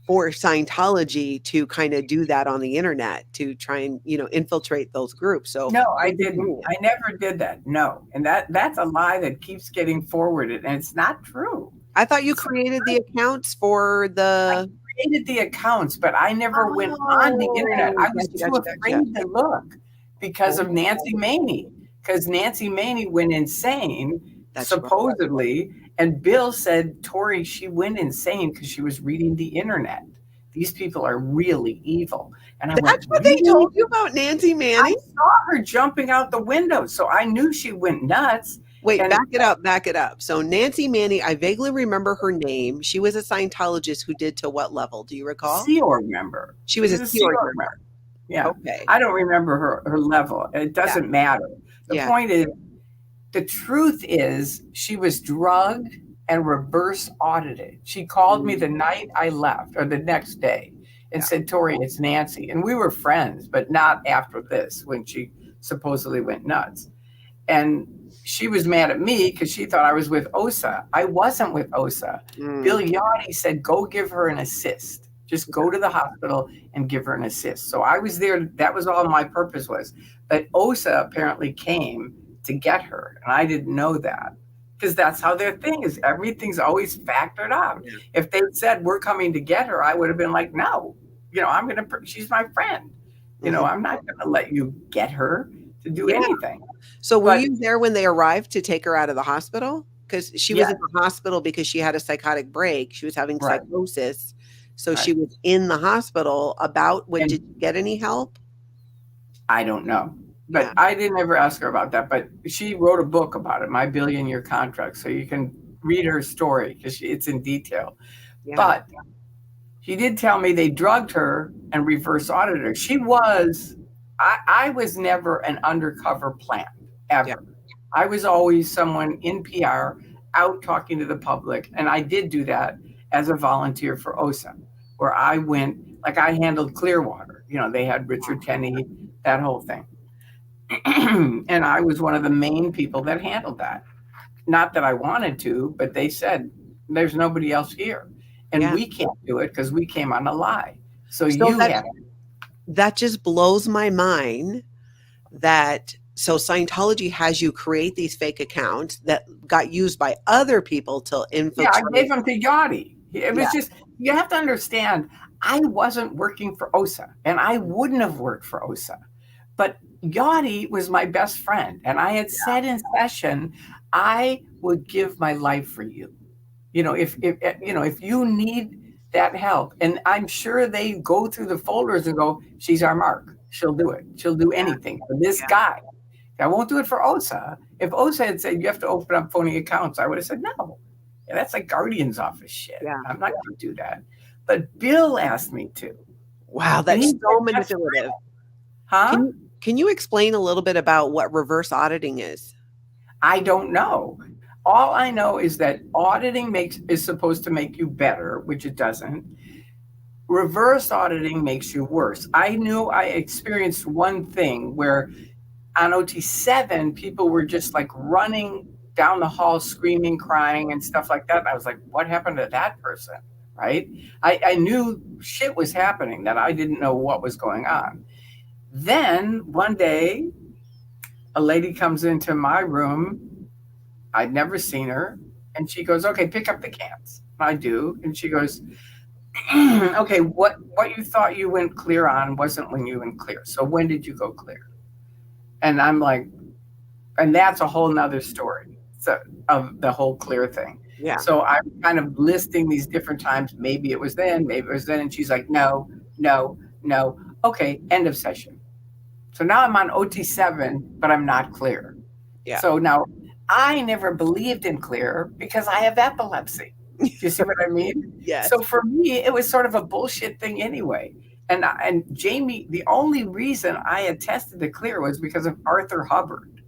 for Scientology to kind of do that on the internet to try and, infiltrate those groups. So no, I didn't. I never did that. No. And that's a lie that keeps getting forwarded and it's not true. I thought you created the accounts for I created the accounts, but I never went on the internet. I was too afraid to look because of Nancy Maney. Because Nancy Maney went insane, supposedly. Right. And Bill said, Tori, she went insane because she was reading the internet. These people are really evil. And I That's what they told you about Nancy Maney? I saw her jumping out the window, so I knew she went nuts. Wait, back it up. So Nancy Maney, I vaguely remember her name. She was a Scientologist who did to what level? Do you recall? Sea Org member. She was a Sea Org member. Yeah. Okay. I don't remember her level. It doesn't matter. The point is, the truth is she was drugged and reverse audited. She called me the night I left or the next day and said, Tori, it's Nancy. And we were friends, but not after this when she supposedly went nuts. And she was mad at me because she thought I was with OSA. I wasn't with OSA. Bill Yachty said, go give her an assist. Just go to the hospital and give her an assist. So I was there. That was all my purpose was. But OSA apparently came to get her. And I didn't know that because that's how their thing is. Everything's always factored out. Yeah. If they said we're coming to get her, I would have been like, no, she's my friend. I'm not going to let you get her to do anything. So were you there when they arrived to take her out of the hospital? Because she was in the hospital because she had a psychotic break. She was having psychosis. So she was in the hospital did you get any help? I don't know. But I didn't ever ask her about that. But she wrote a book about it, My Billion-Year Contract. So you can read her story because it's in detail. Yeah. But she did tell me they drugged her and reverse audited her. I was never an undercover plant, ever. Yeah. I was always someone in PR out talking to the public. And I did do that as a volunteer for OSA, where I went, like I handled Clearwater. They had Richard Tenney, that whole thing. And I was one of the main people that handled that. Not that I wanted to, but they said, There's nobody else here. And Yeah. we can't do it because we came on a lie. So So you have that just blows my mind that so Scientology has you create these fake accounts that got used by other people to Yeah, I gave infiltrate. them to Yachty. It Yeah. was just, you have to understand, I wasn't working for OSA and I wouldn't have worked for OSA. But Yachty was my best friend. And I had said in session, I would give my life for you. If you need that help, and I'm sure they go through the folders and go, she's our mark. She'll do it. She'll do anything for this guy. I won't do it for OSA. If OSA had said you have to open up phony accounts, I would have said no. Yeah, that's like Guardian's office shit. Yeah. I'm not going to do that. But Bill asked me to. Wow, And that's so manipulative. Huh? Can you explain a little bit about what reverse auditing is? I don't know. All I know is that auditing is supposed to make you better, which it doesn't. Reverse auditing makes you worse. I experienced one thing where on OT7, people were just like running down the hall, screaming, crying, and stuff like that. And I was like, what happened to that person? Right? I knew shit was happening, that I didn't know what was going on. Then one day, a lady comes into my room. I'd never seen her. And she goes, okay, pick up the cans. I do. And she goes, okay, what you thought you went clear on wasn't when you went clear. So when did you go clear? And I'm like, and that's a whole nother story of the whole clear thing. Yeah. So I'm kind of listing these different times. Maybe it was then, maybe it was then. And she's like, no, no, no. Okay, end of session. So now I'm on OT7, but I'm not clear. Yeah. So now I never believed in clear because I have epilepsy. Do you see what I mean? Yes. So for me, it was sort of a bullshit thing anyway. And Jamie, the only reason I attested to clear was because of Arthur Hubbard.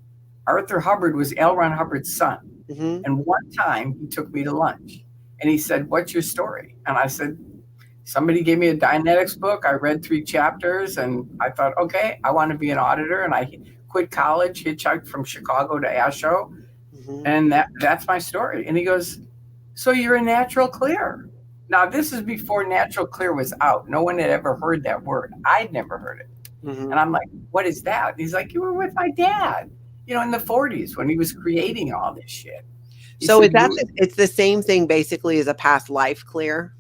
Arthur Hubbard was L. Ron Hubbard's son. Mm-hmm. And one time he took me to lunch and he said, what's your story? And I said, somebody gave me a Dianetics book. I read 3 chapters and I thought, okay, I want to be an auditor. And I quit college, hitchhiked from Chicago to Asho. Mm-hmm. And that's my story. And he goes, so you're a natural clear. Now, this is before natural clear was out. No one had ever heard that word. I'd never heard it. Mm-hmm. And I'm like, what is that? And he's like, you were with my dad, in the 40s when he was creating all this shit. So it's the same thing basically as a past life clear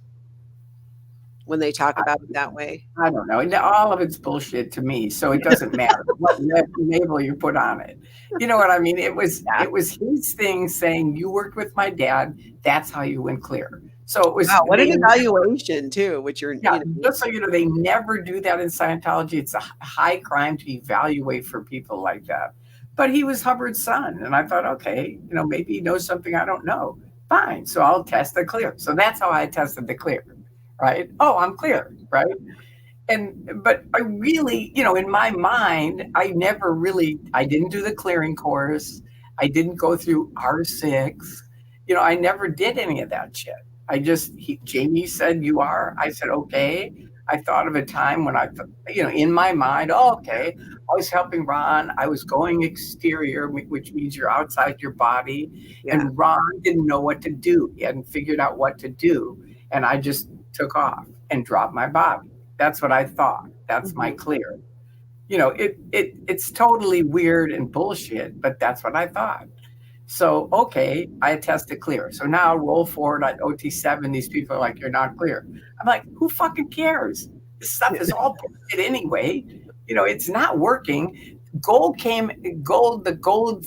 when they talk about it that way? I don't know. All of it's bullshit to me, so it doesn't matter what label you put on it. You know what I mean? It was his thing saying, you worked with my dad, that's how you went clear. So it was what an evaluation too, which you're just so you know, they never do that in Scientology. It's a high crime to evaluate for people like that. But he was Hubbard's son, and I thought, okay, maybe he knows something I don't know. Fine, so I'll test the clear. So that's how I tested the clear. Right? Oh, I'm clear, right? But I really, in my mind, I didn't do the clearing course. I didn't go through R6. I never did any of that shit. Jamie said, you are. I said, okay. I thought of a time when I, in my mind, okay, I was helping Ron. I was going exterior, which means you're outside your body. Yeah. And Ron didn't know what to do. He hadn't figured out what to do. And I just took off and dropped my body. That's what I thought. That's my clear. It's totally weird and bullshit, but that's what I thought. So, okay, I tested clear. So now roll forward at OT7, these people are like, you're not clear. I'm like, who fucking cares? This stuff is all bullshit anyway. It's not working. The gold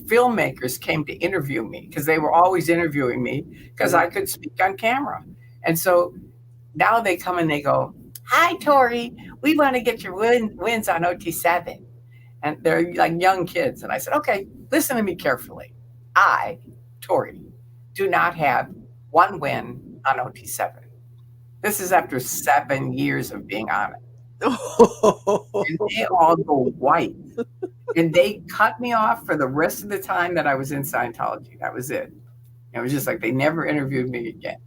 filmmakers came to interview me because they were always interviewing me because I could speak on camera. And so now they come and they go, hi, Tory, we want to get your wins on OT7. And they're like young kids. And I said, okay, listen to me carefully. I, Tory, do not have one win on OT7. This is after 7 years of being on it. And they all go white. And they cut me off for the rest of the time that I was in Scientology. That was it. It was just like they never interviewed me again.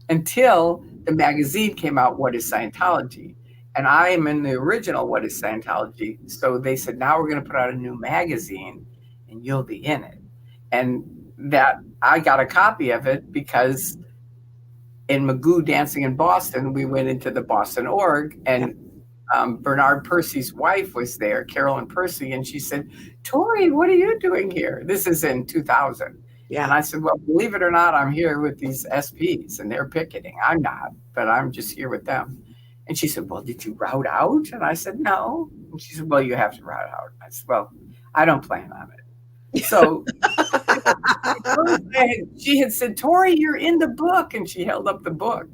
Until the magazine came out, What is Scientology? And I am in the original What is Scientology. So they said, now we're going to put out a new magazine and you'll be in it. And that I got a copy of it because in Magoo dancing in Boston, we went into the Boston org, and Bernard Percy's wife was there, Carolyn Percy, and she said, "Tory, what are you doing here?" This is in 2000. And I said, "Well, believe it or not, I'm here with these SPs, and they're picketing. I'm not, but I'm just here with them." And she said, "Well, did you route out?" And I said, "No." And she said, "Well, you have to route out." I said, "Well, I don't plan on it." So she had said, "Tory, you're in the book." And she held up the book.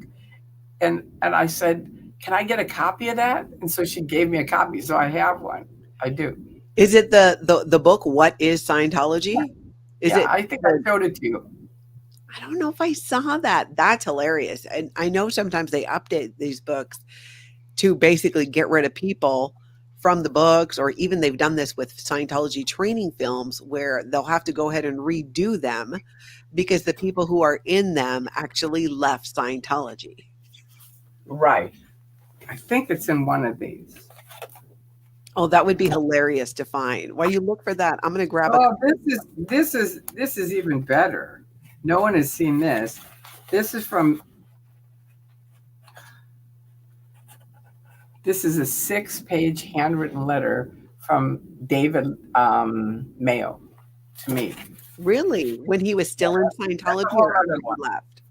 And I said, "Can I get a copy of that?" And so she gave me a copy. So I have one. I do. Is it the book, What is Scientology? Is it? I think I showed it to you. I don't know if I saw that. That's hilarious. And I know sometimes they update these books to basically get rid of people from the books, or even they've done this with Scientology training films where they'll have to go ahead and redo them because the people who are in them actually left Scientology. Right. I think it's in one of these. Oh, that would be hilarious to find. While you look for that, I'm going to grab this is even better. No one has seen this. This is a 6-page handwritten letter from David Mayo to me. Really? When he was still in Scientology or after he left?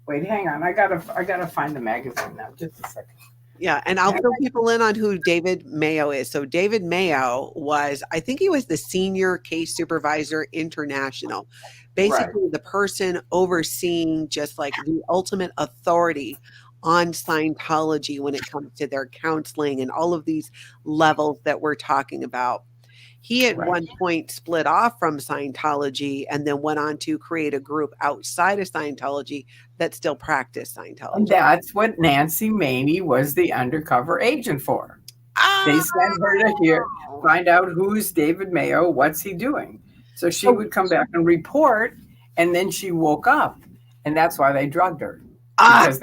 Wait, hang on. I gotta find the magazine now. Just a second. Yeah, and I'll fill people in on who David Mayo is. So David Mayo was, I think he was the senior case supervisor international, basically the person overseeing just like the ultimate authority on Scientology when it comes to their counseling and all of these levels that we're talking about. He at one point split off from Scientology and then went on to create a group outside of Scientology that still practiced Scientology. And that's what Nancy Maney was the undercover agent for. They sent her to here, find out who's David Mayo, what's he doing. So she would come back and report, and then she woke up, and that's why they drugged her. Because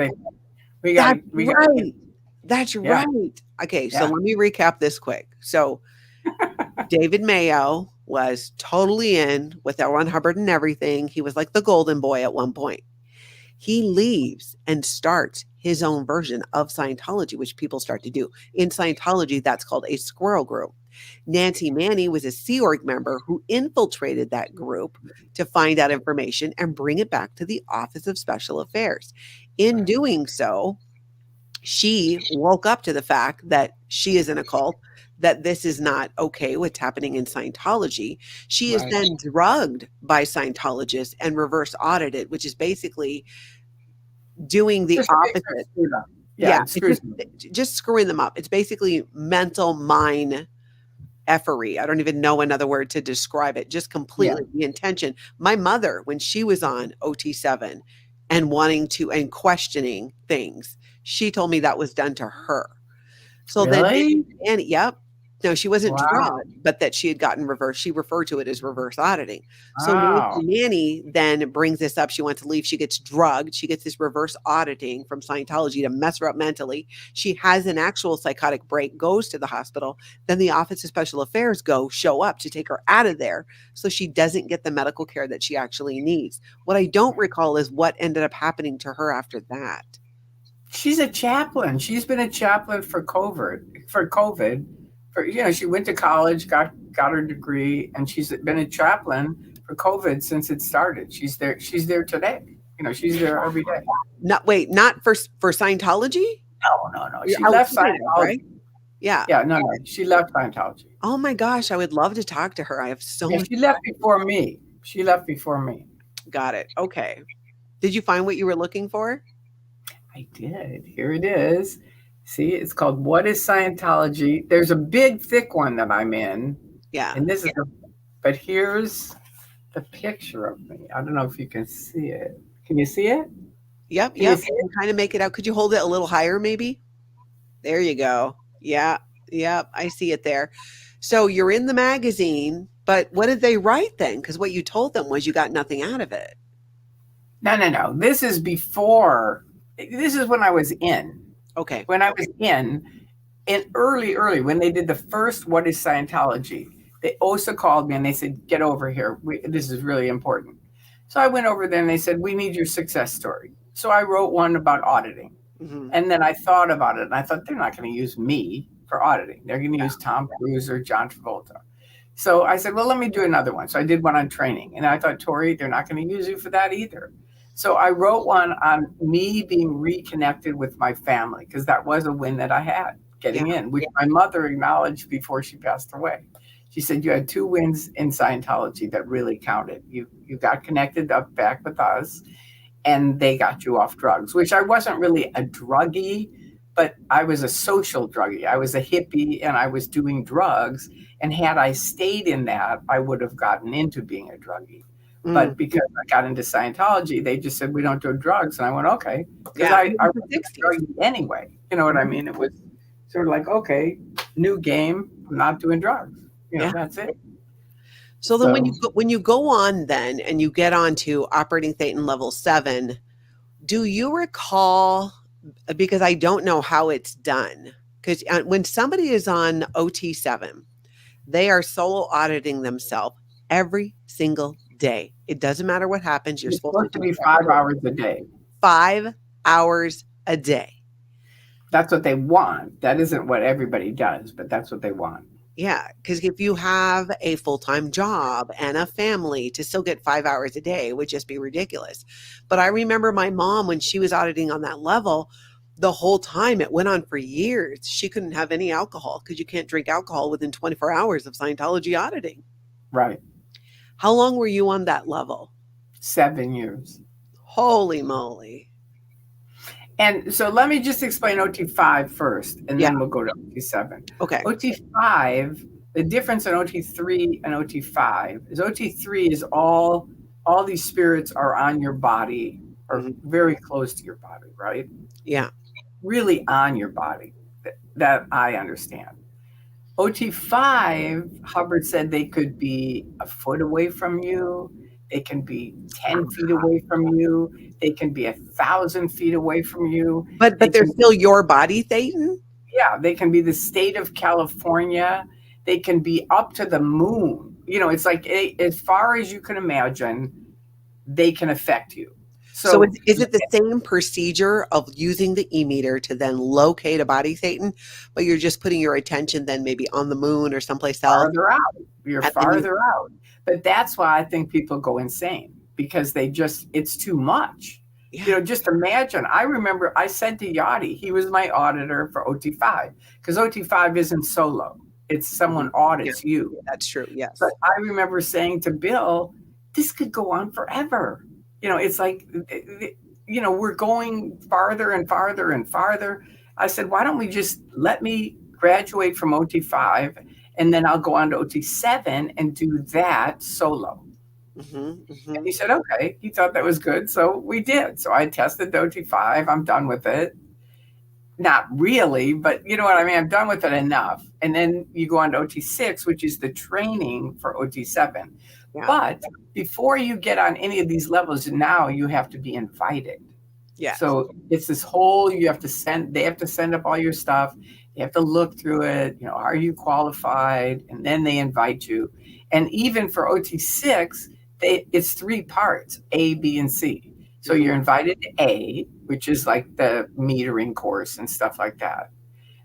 That's right. Okay, so let me recap this quick. So David Mayo was totally in with L. Ron Hubbard and everything. He was like the golden boy at one point. He leaves and starts his own version of Scientology, which people start to do. In Scientology, that's called a squirrel group. Nancy Maney was a Sea Org member who infiltrated that group to find out information and bring it back to the Office of Special Affairs. In doing so, she woke up to the fact that she is in a cult, that this is not okay what's happening in Scientology. She is then drugged by Scientologists and reverse audited, which is basically doing the opposite. Just screwing them up. It's basically mental mind effery. I don't even know another word to describe it. Just completely the intention. My mother, when she was on Ot7 and wanting to and questioning things, she told me that was done to her. So then, no, she wasn't drugged, but that she had gotten reverse. She referred to it as reverse auditing. So Nancy then brings this up. She wants to leave. She gets drugged. She gets this reverse auditing from Scientology to mess her up mentally. She has an actual psychotic break, goes to the hospital. Then the Office of Special Affairs show up to take her out of there so she doesn't get the medical care that she actually needs. What I don't recall is what ended up happening to her after that. She's a chaplain. She's been a chaplain for COVID. She went to college, got her degree, and she's been a chaplain for COVID since it started. She's there today. She's there every day. Not for Scientology? No. She left Scientology. Right? Yeah. No. She left Scientology. Oh my gosh, I would love to talk to her. I have so much. She left before me. Got it. Okay. Did you find what you were looking for? I did. Here it is. See, it's called What is Scientology? There's a big, thick one that I'm in. Yeah. And this is but here's the picture of me. I don't know if you can see it. Can you see it? Yep. You can kind of make it out. Could you hold it a little higher, maybe? There you go. Yeah. Yep. I see it there. So you're in the magazine, but what did they write then? Because what you told them was you got nothing out of it. No. This is before. This is when I was in. Okay. When I was in early, when they did the first What is Scientology, they also called me and they said, "Get over here. This is really important." So I went over there and they said, "We need your success story." So I wrote one about auditing. Mm-hmm. And then I thought about it, and I thought they're not going to use me for auditing. They're going to use Tom Cruise or John Travolta. So I said, well, let me do another one. So I did one on training. And I thought, Tory, they're not going to use you for that either. So I wrote one on me being reconnected with my family, because that was a win that I had getting in, which my mother acknowledged before she passed away. She said, you had 2 wins in Scientology that really counted. You got connected up back with us, and they got you off drugs, which I wasn't really a druggie, but I was a social druggie. I was a hippie and I was doing drugs. And had I stayed in that, I would have gotten into being a druggie. But because I got into Scientology, they just said, we don't do drugs. And I went, okay. Because I was a druggie anyway. You know what I mean? It was sort of like, okay, new game. I'm not doing drugs. You know, that's it. So then when you go on then and you get on to operating Thetan level 7, do you recall, because I don't know how it's done, because when somebody is on Ot7, they are solo auditing themselves every single day. It doesn't matter what happens. You're supposed to be 5 hours a day. 5 hours a day. That's what they want. That isn't what everybody does, but that's what they want. Yeah, because if you have a full-time job and a family, to still get 5 hours a day would just be ridiculous. But I remember my mom, when she was auditing on that level, the whole time, it went on for years. She couldn't have any alcohol because you can't drink alcohol within 24 hours of Scientology auditing. Right. How long were you on that level? 7 years. Holy moly. And so let me just explain Ot5 first, and then we'll go to Ot7. Okay. Ot5, the difference in Ot3 and Ot5 is Ot3 is all these spirits are on your body, or very close to your body, right? Yeah. Really on your body, that I understand. Ot5, Hubbard said they could be a foot away from you. They can be 10 feet away from you. They can be 1,000 feet away from you. But they're still your body, Thetan? Yeah, they can be the state of California. They can be up to the moon. You know, it's like as far as you can imagine, they can affect you. So is it the same procedure of using the e-meter to then locate a body, Thetan, but you're just putting your attention then maybe on the moon or someplace else? Farther out. You're farther out. But that's why I think people go insane, because it's too much. Yeah. You know, just imagine. I remember I said to Yachty, he was my auditor for Ot5, because Ot5 isn't solo. It's someone audits you. That's true, yes. But I remember saying to Bill, this could go on forever. You know, it's like, you know, we're going farther and farther and farther. I said, why don't we just let me graduate from Ot5, and then I'll go on to Ot7 and do that solo. And he said, okay. He thought that was good. So we did. So I tested the Ot5. I'm done with it. Not really, but you know what I mean? I'm done with it enough. And then you go on to Ot6, which is the training for Ot7. Yeah. But before you get on any of these levels, now you have to be invited. Yeah. So it's this whole, they have to send up all your stuff. You have to look through it. You know, are you qualified? And then they invite you. And even for Ot6, it's 3 parts, A, B, and C. So you're invited to A, which is like the metering course and stuff like that.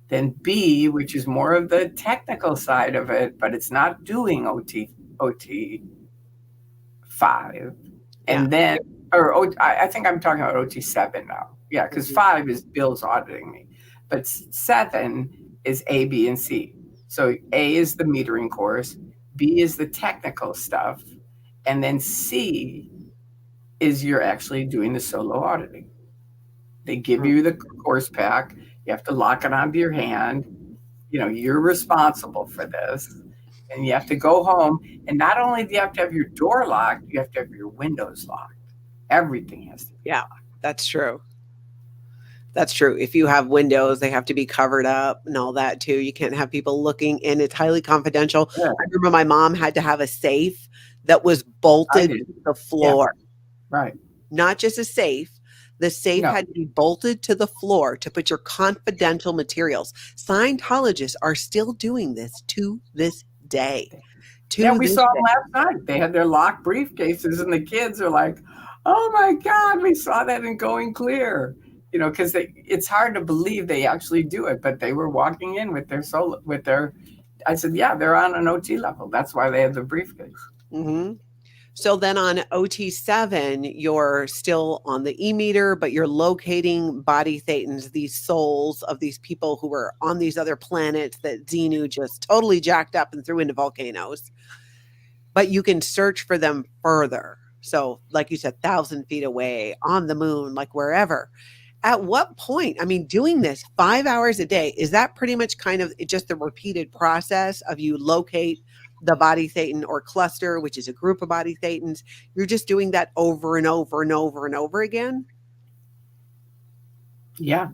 Then B, which is more of the technical side of it, but it's not doing Ot5. And then, I think I'm talking about Ot7 now. Yeah, because 5 is Bill's auditing me. But 7 is A, B, and C. So A is the metering course, B is the technical stuff, and then C is you're actually doing the solo auditing. They give you the course pack. You have to lock it onto your hand. You know, you're responsible for this. And you have to go home. And not only do you have to have your door locked, you have to have your windows locked. Everything has to be locked. That's true. That's true. If you have windows, they have to be covered up and all that too. You can't have people looking in. It's highly confidential. Yeah. I remember my mom had to have a safe that was bolted to the floor. Yeah. Right. Not just a safe. The safe had to be bolted to the floor to put your confidential materials. Scientologists are still doing this to this day. We saw them last night. They had their locked briefcases, and the kids are like, Oh my God, we saw that in Going Clear. Because it's hard to believe they actually do it, but they were walking in with their soul, with their. I said, yeah, they're on an OT level. That's why they have the briefcase. Mm-hmm. So then on Ot7, you're still on the e-meter, but you're locating body thetans, these souls of these people who were on these other planets that Xenu just totally jacked up and threw into volcanoes. But you can search for them further. So, like you said, 1,000 feet away, on the moon, like wherever. At what point, I mean, doing this 5 hours a day, is that pretty much kind of just the repeated process of you locate the body thetan or cluster, which is a group of body thetans? You're just doing that over and over and over and over again? Yeah.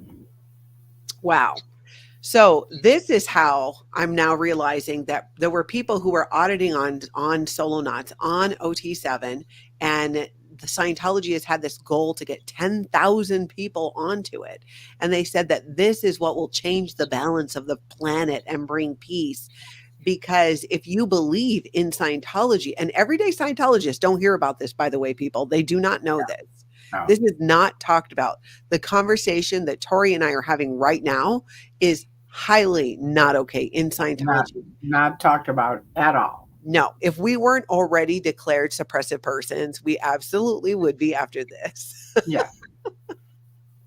Wow. So this is how I'm now realizing that there were people who were auditing on solo knots on Ot7, and the Scientology has had this goal to get 10,000 people onto it. And they said that this is what will change the balance of the planet and bring peace. Because if you believe in Scientology, and everyday Scientologists don't hear about this, by the way, people, they do not know this. No. This is not talked about. The conversation that Tory and I are having right now is highly not okay in Scientology. Not talked about at all. No, if we weren't already declared suppressive persons, we absolutely would be after this. Yeah.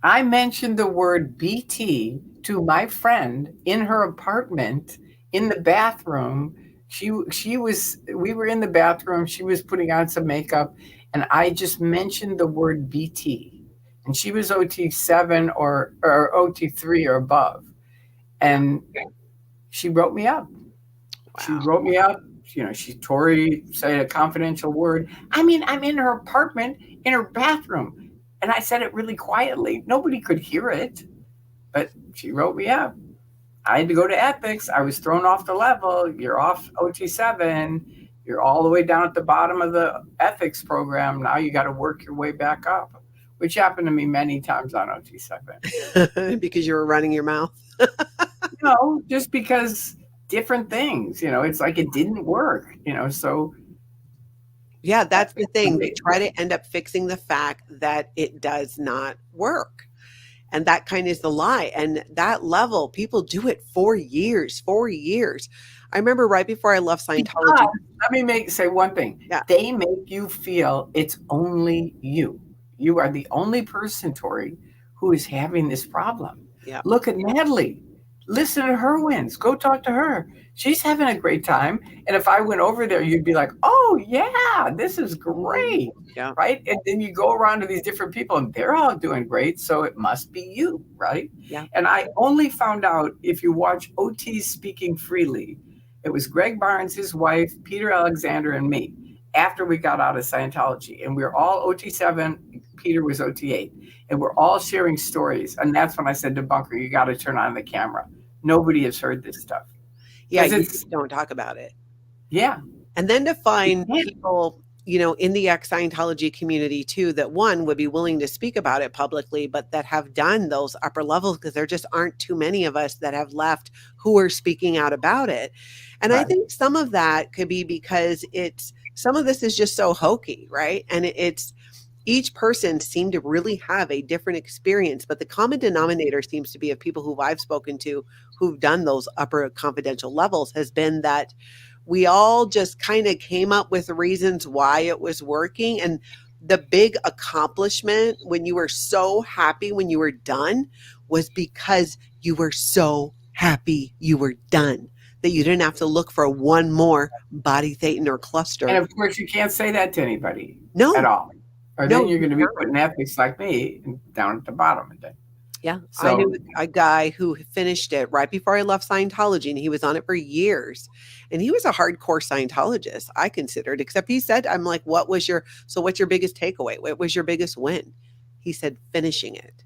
I mentioned the word BT to my friend in her apartment in the bathroom. We were in the bathroom, she was putting on some makeup, and I just mentioned the word BT. And she was OT7 or OT3 or above. And she wrote me up. Wow. She wrote me up. Tory said a confidential word. I mean, I'm in her apartment, in her bathroom. And I said it really quietly. Nobody could hear it. But she wrote me up. I had to go to ethics. I was thrown off the level. You're off Ot7. You're all the way down at the bottom of the ethics program. Now you got to work your way back up, which happened to me many times on Ot7. Because you were running your mouth? No, just because different things, it's like it didn't work, so. Yeah, that's the thing. They try to end up fixing the fact that it does not work. And that kind of is the lie. And that level, people do it for years. I remember right before I left Scientology. Let me say one thing. Yeah. They make you feel it's only you. You are the only person, Tory, who is having this problem. Yeah. Look at Natalie. Listen to her wins. Go talk to her. She's having a great time. And if I went over there, you'd be like, oh, yeah, this is great. Yeah. Right? And then you go around to these different people and they're all doing great. So it must be you. Right? Yeah. And I only found out if you watch OTs Speaking Freely, it was Greg Barnes, his wife, Peter Alexander, and me after we got out of Scientology. And we were all Ot7. Peter was Ot8. And we're all sharing stories. And that's when I said to Bunker, you got to turn on the camera. Nobody has heard this stuff. Yeah, you don't talk about it. Yeah. And then to find people, in the ex-Scientology community too, that one would be willing to speak about it publicly, but that have done those upper levels, because there just aren't too many of us that have left who are speaking out about it. And right. I think some of that could be because some of this is just so hokey, right? And it's each person seemed to really have a different experience, but the common denominator seems to be of people who I've spoken to who've done those upper confidential levels has been that we all just kind of came up with reasons why it was working. And the big accomplishment when you were so happy when you were done was because you were so happy you were done, that you didn't have to look for one more body thetan or cluster. And of course, you can't say that to anybody. No. At all. Or then you're going to be putting ethics like me down at the bottom of it. Yeah. So, I knew a guy who finished it right before I left Scientology, and he was on it for years. And he was a hardcore Scientologist, I considered, except he said, I'm like, what's your biggest takeaway? What was your biggest win? He said, finishing it.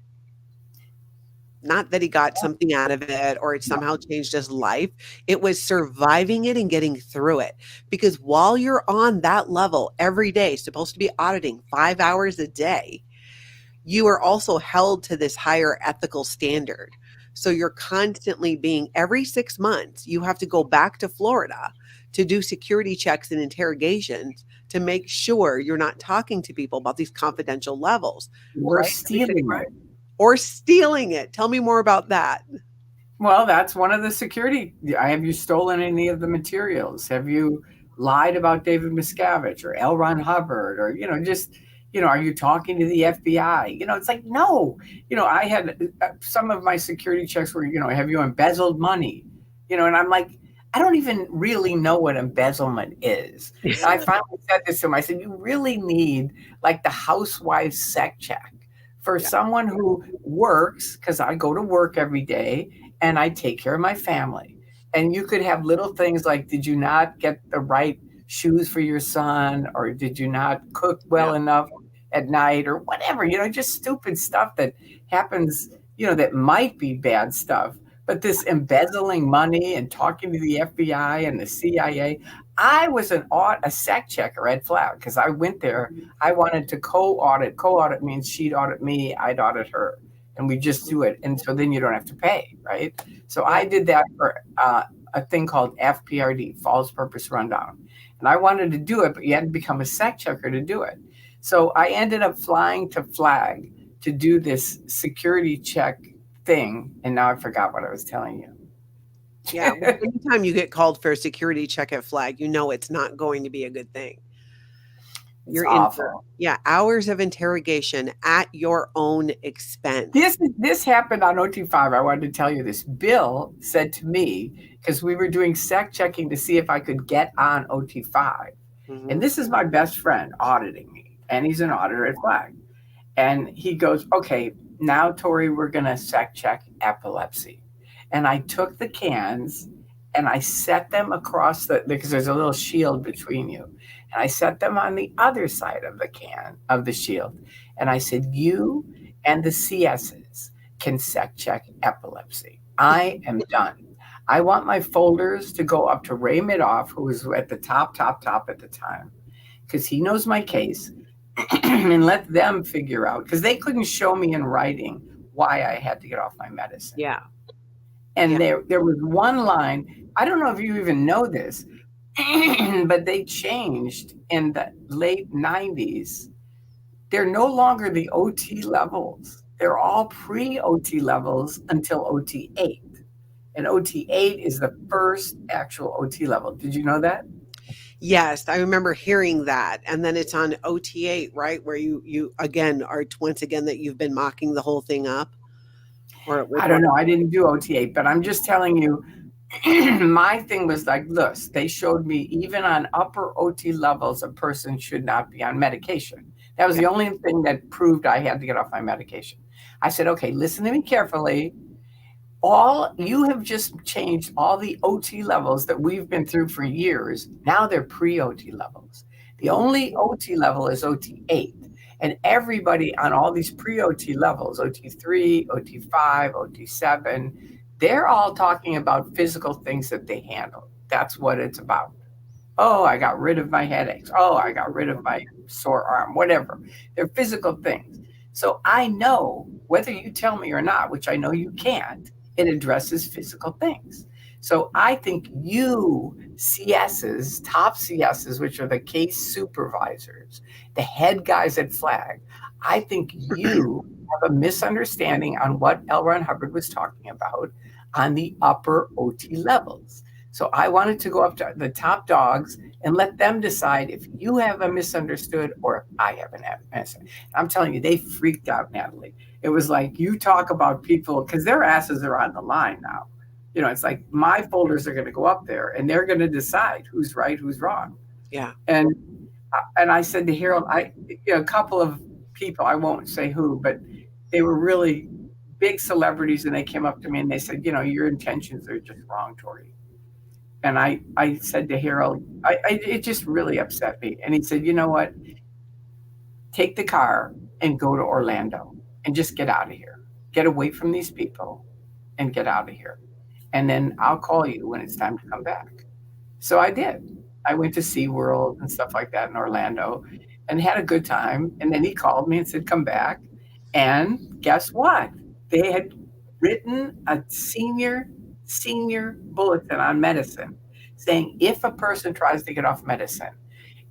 Not that he got something out of it or it somehow changed his life. It was surviving it and getting through it. Because while you're on that level every day, supposed to be auditing 5 hours a day, you are also held to this higher ethical standard. So you're constantly every 6 months, you have to go back to Florida to do security checks and interrogations to make sure you're not talking to people about these confidential levels. We're stealing it. Or stealing it. Tell me more about that. Well, that's one of the security. Have you stolen any of the materials? Have you lied about David Miscavige or L. Ron Hubbard, or just are you talking to the FBI? It's like, no. I had some of my security checks were, have you embezzled money? And I'm like, I don't even really know what embezzlement is. And I finally said this to him. I said, you really need like the housewife sec check for someone who works, because I go to work every day and I take care of my family. And you could have little things like, did you not get the right shoes for your son? Or did you not cook well enough at night, or whatever, just stupid stuff that happens, that might be bad stuff. But this embezzling money and talking to the FBI and the CIA, I was a sec checker at Flag, because I went there. I wanted to co-audit. Co-audit means she'd audit me, I'd audit her, and we just do it. And so then you don't have to pay, right? So I did that for a thing called FPRD, False Purpose Rundown. And I wanted to do it, but you had to become a sec checker to do it. So I ended up flying to Flag to do this security check thing. And now I forgot what I was telling you. Yeah. Anytime you get called for a security check at Flag, it's not going to be a good thing. You're awful. In for hours of interrogation at your own expense. This happened on Ot3. I wanted to tell you this. Bill said to me, because we were doing sec checking to see if I could get on Ot3. Mm-hmm. And this is my best friend auditing me. And he's an auditor at Flag. And he goes, okay, now, Tory, we're going to sec check epilepsy. And I took the cans and I set them across because there's a little shield between you. And I set them on the other side of the shield. And I said, you and the CSs can sec check epilepsy. I am done. I want my folders to go up to Ray Midoff, who was at the top at the time, because he knows my case. And let them figure out, because they couldn't show me in writing why I had to get off my medicine. Yeah. And there was one line, I don't know if you even know this, but they changed in the late 90s. They're no longer the OT levels. They're all pre-OT levels until OT8. And OT8 is the first actual OT level. Did you know that? Yes, I remember hearing that. And then it's on OT8, right? Where you again are once again that you've been mocking the whole thing up. Or I don't know. I didn't do OT8, but I'm just telling you, my thing was like, look, they showed me even on upper OT levels, a person should not be on medication. That was the only thing that proved I had to get off my medication. I said, okay, listen to me carefully. You have just changed all the OT levels that we've been through for years. Now they're pre-OT levels. The only OT level is OT8. And everybody on all these pre-OT levels, Ot3, Ot5, Ot7, they're all talking about physical things that they handle. That's what it's about. Oh, I got rid of my headaches. Oh, I got rid of my sore arm, whatever. They're physical things. So I know, whether you tell me or not, which I know you can't, it addresses physical things. So I think you CSs, top CSs, which are the case supervisors, the head guys at Flag, I think you have a misunderstanding on what L. Ron Hubbard was talking about on the upper OT levels. So I wanted to go up to the top dogs and let them decide if you have a misunderstood or if I have an misunderstood. I'm telling you, they freaked out, Natalie. It was like, you talk about people, because their asses are on the line now. It's like my folders are going to go up there and they're going to decide who's right, who's wrong. Yeah. And I said to Harold, a couple of people, I won't say who, but they were really big celebrities, and they came up to me and they said, your intentions are just wrong, Tory. And I said to Harold, it just really upset me. And he said, you know what? Take the car and go to Orlando and just get out of here. Get away from these people and get out of here. And then I'll call you when it's time to come back. So I did. I went to SeaWorld and stuff like that in Orlando and had a good time. And then he called me and said, come back. And guess what? They had written a senior bulletin on medicine saying if a person tries to get off medicine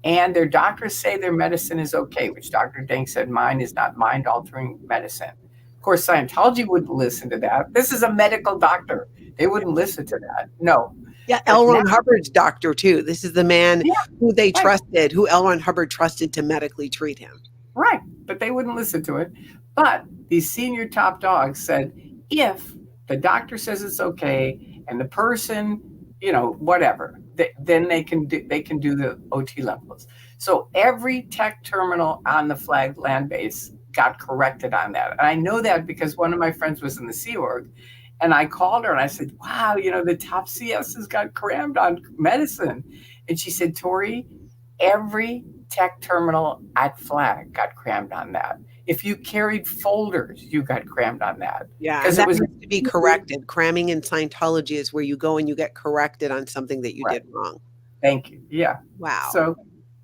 and their doctors say their medicine is okay, which Dr. Denk said mine is not mind-altering medicine. Of course, Scientology wouldn't listen to that. This is a medical doctor. They wouldn't listen to that. No. Yeah, But L. now, Ron Hubbard's doctor too. This is the man yeah, who they right, trusted, who L. Ron Hubbard trusted to medically treat him. right. But they wouldn't listen to it. But these senior top dogs said, if the doctor says it's okay and the person, whatever, then they can do the OT levels. So every tech terminal on the flag land base got corrected on that. And I know that because one of my friends was in the Sea Org, and I called her and I said, wow, the top CSs got crammed on medicine. And she said, Tory, every tech terminal at flag got crammed on that. If you carried folders, you got crammed on that. Yeah, and that needs to be corrected. Cramming in Scientology is where you go and you get corrected on something that you did wrong. Thank you. Yeah. Wow. So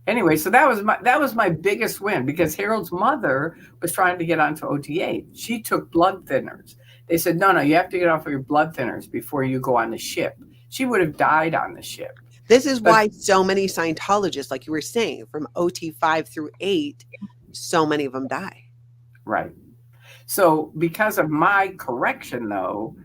anyway, so that was my biggest win, because Harold's mother was trying to get onto OT8. She took blood thinners. They said, no, you have to get off of your blood thinners before you go on the ship. She would have died on the ship. This is why so many Scientologists, like you were saying, from OT 5 through 8, so many of them die. Right. So because of my correction, though,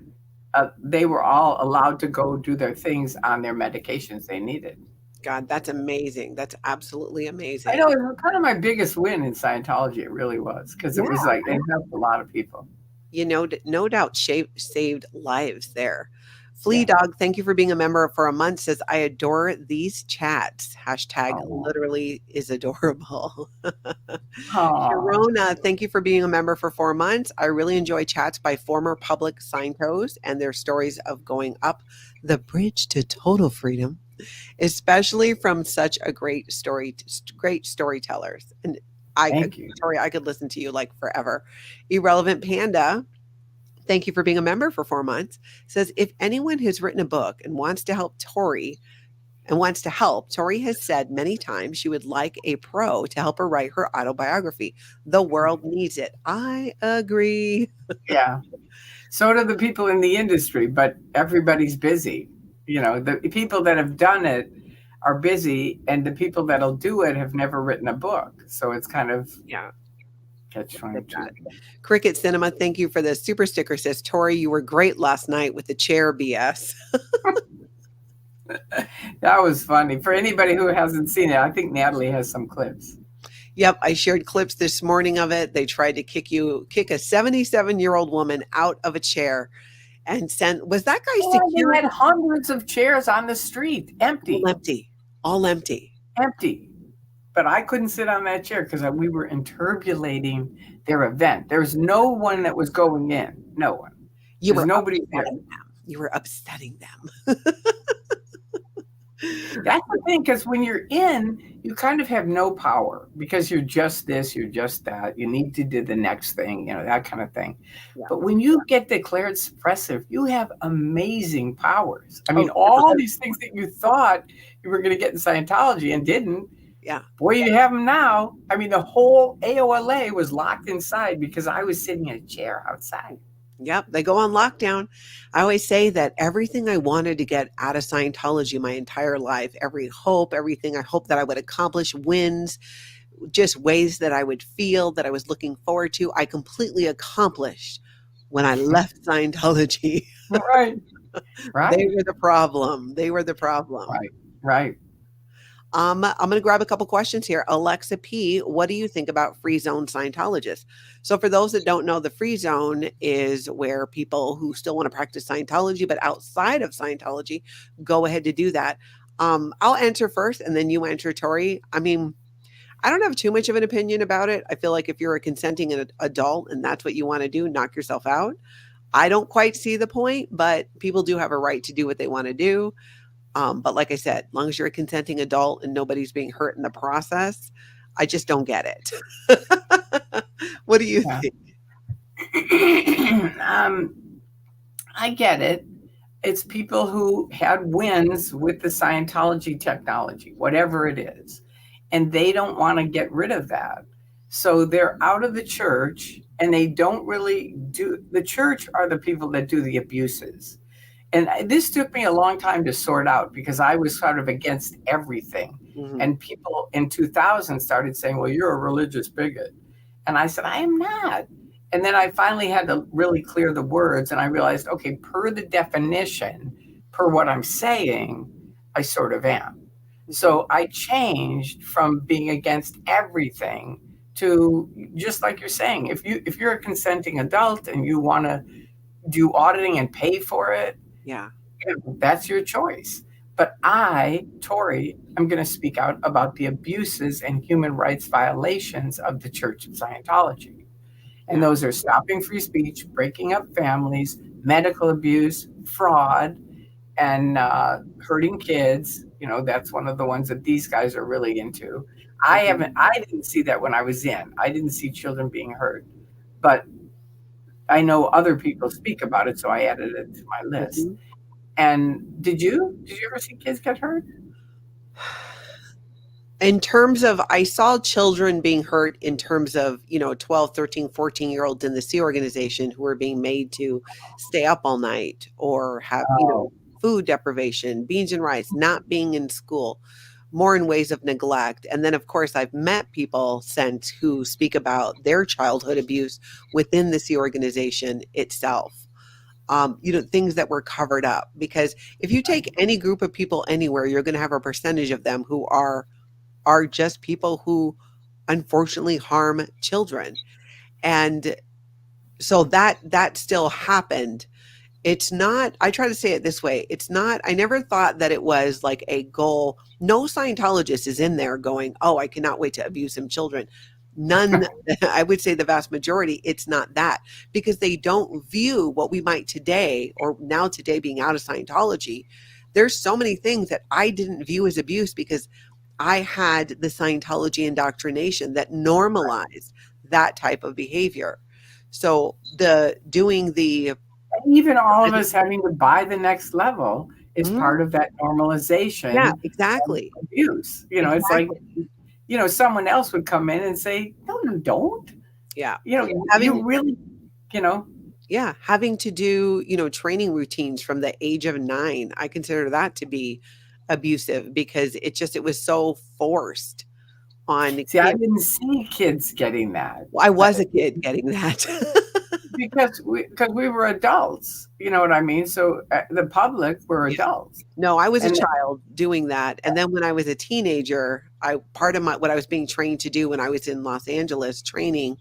they were all allowed to go do their things on their medications they needed. God, that's amazing. That's absolutely amazing. I know, it was kind of my biggest win in Scientology. It really was, because it was like, it helped a lot of people. No doubt saved lives there. Flea Dog, thank you for being a member for a month, says, I adore these chats. # literally is adorable. Sharona, thank you for being a member for 4 months. I really enjoy chats by former public signposts and their stories of going up the bridge to total freedom, especially from such a great storytellers. And Tori, I could listen to you like forever. Irrelevant Panda, thank you for being a member for 4 months, says, if anyone has written a book and wants to help Tori, Tori has said many times she would like a pro to help her write her autobiography. The world needs it. I agree. Yeah. So do the people in the industry, but everybody's busy. The people that have done it are busy, and the people that'll do it have never written a book. So it's kind of catch-22. Cricket Cinema, thank you for the super sticker, says, Tori, you were great last night with the chair BS. That was funny. For anybody who hasn't seen it, I think Natalie has some clips. Yep, I shared clips this morning of it. They tried to kick a 77-year-old woman out of a chair and was that guy secure? They had hundreds of chairs on the street, empty. All empty. But I couldn't sit on that chair because we were interpolating their event. There was no one that was going in. No one. You were upsetting them. That's the thing, because when you're in, you kind of have no power, because you're just this, you're just that. You need to do the next thing, that kind of thing. Yeah. But when you get declared suppressive, you have amazing powers. I mean, all these things that you thought you were going to get in Scientology and didn't. Yeah. Boy, you have them now. I mean, the whole AOLA was locked inside because I was sitting in a chair outside. Yep, they go on lockdown. I always say that everything I wanted to get out of Scientology my entire life, everything I hoped that I would accomplish, wins, just ways that I would feel that I was looking forward to, I completely accomplished when I left Scientology. Right. They were the problem. Right. I'm going to grab a couple questions here. Alexa P, what do you think about free zone Scientologists? So for those that don't know, the free zone is where people who still want to practice Scientology, but outside of Scientology, go ahead to do that. I'll answer first and then you answer, Tori. I mean, I don't have too much of an opinion about it. I feel like if you're a consenting adult and that's what you want to do, knock yourself out. I don't quite see the point, but people do have a right to do what they want to do. But like I said, as long as you're a consenting adult and nobody's being hurt in the process, I just don't get it. What do you think? I get it. It's people who had wins with the Scientology technology, whatever it is, and they don't want to get rid of that. So they're out of the church, and they don't really do. The church are the people that do the abuses. And this took me a long time to sort out because I was sort of against everything. Mm-hmm. And people in 2000 started saying, well, you're a religious bigot. And I said, I am not. And then I finally had to really clear the words. And I realized, okay, per the definition, per what I'm saying, I sort of am. Mm-hmm. So I changed from being against everything to just like you're saying, if you're a consenting adult and you want to do auditing and pay for it, Yeah. that's your choice. But I, Tory, I'm going to speak out about the abuses and human rights violations of the Church of Scientology. And Yeah. those are stopping free speech, breaking up families, medical abuse, fraud, and hurting kids. That's one of the ones that these guys are really into. Mm-hmm. I didn't see that when I was in. I didn't see children being hurt. But I know other people speak about it, so I added it to my list. Mm-hmm. And did you ever see kids get hurt? In terms of, I saw children being hurt in terms of, 12, 13, 14-year-olds in the Sea organization who were being made to stay up all night or have, Oh, food deprivation, beans and rice, not being in school, more in ways of neglect. And then, of course, I've met people since who speak about their childhood abuse within the Sea organization itself. Things that were covered up. Because if you take any group of people anywhere, you're going to have a percentage of them who are just people who unfortunately harm children. And so that still happened. It's not, I try to say it this way. It's not, I never thought that it was like a goal. No Scientologist is in there going, oh, I cannot wait to abuse some children. None, I would say the vast majority, it's not that, because they don't view what we might today, or now today being out of Scientology. There's so many things that I didn't view as abuse because I had the Scientology indoctrination that normalized that type of behavior. So the doing the and even all of us having to buy the next level is Mhm. part of that Yeah, normalization of exactly. abuse. It's like, Exactly. someone else would come in and say, no, you don't. Yeah. You Having really, you know, yeah, having to do, training routines from the age of 9, I consider that to be abusive because it was so forced on see, I kids. didn't see kids getting that. I was a kid getting that. Because we were adults, you know what I mean? So the public were Yeah. adults. No, I was a And child doing that. And then when I was a teenager, part of what I was being trained to do when I was in Los Angeles training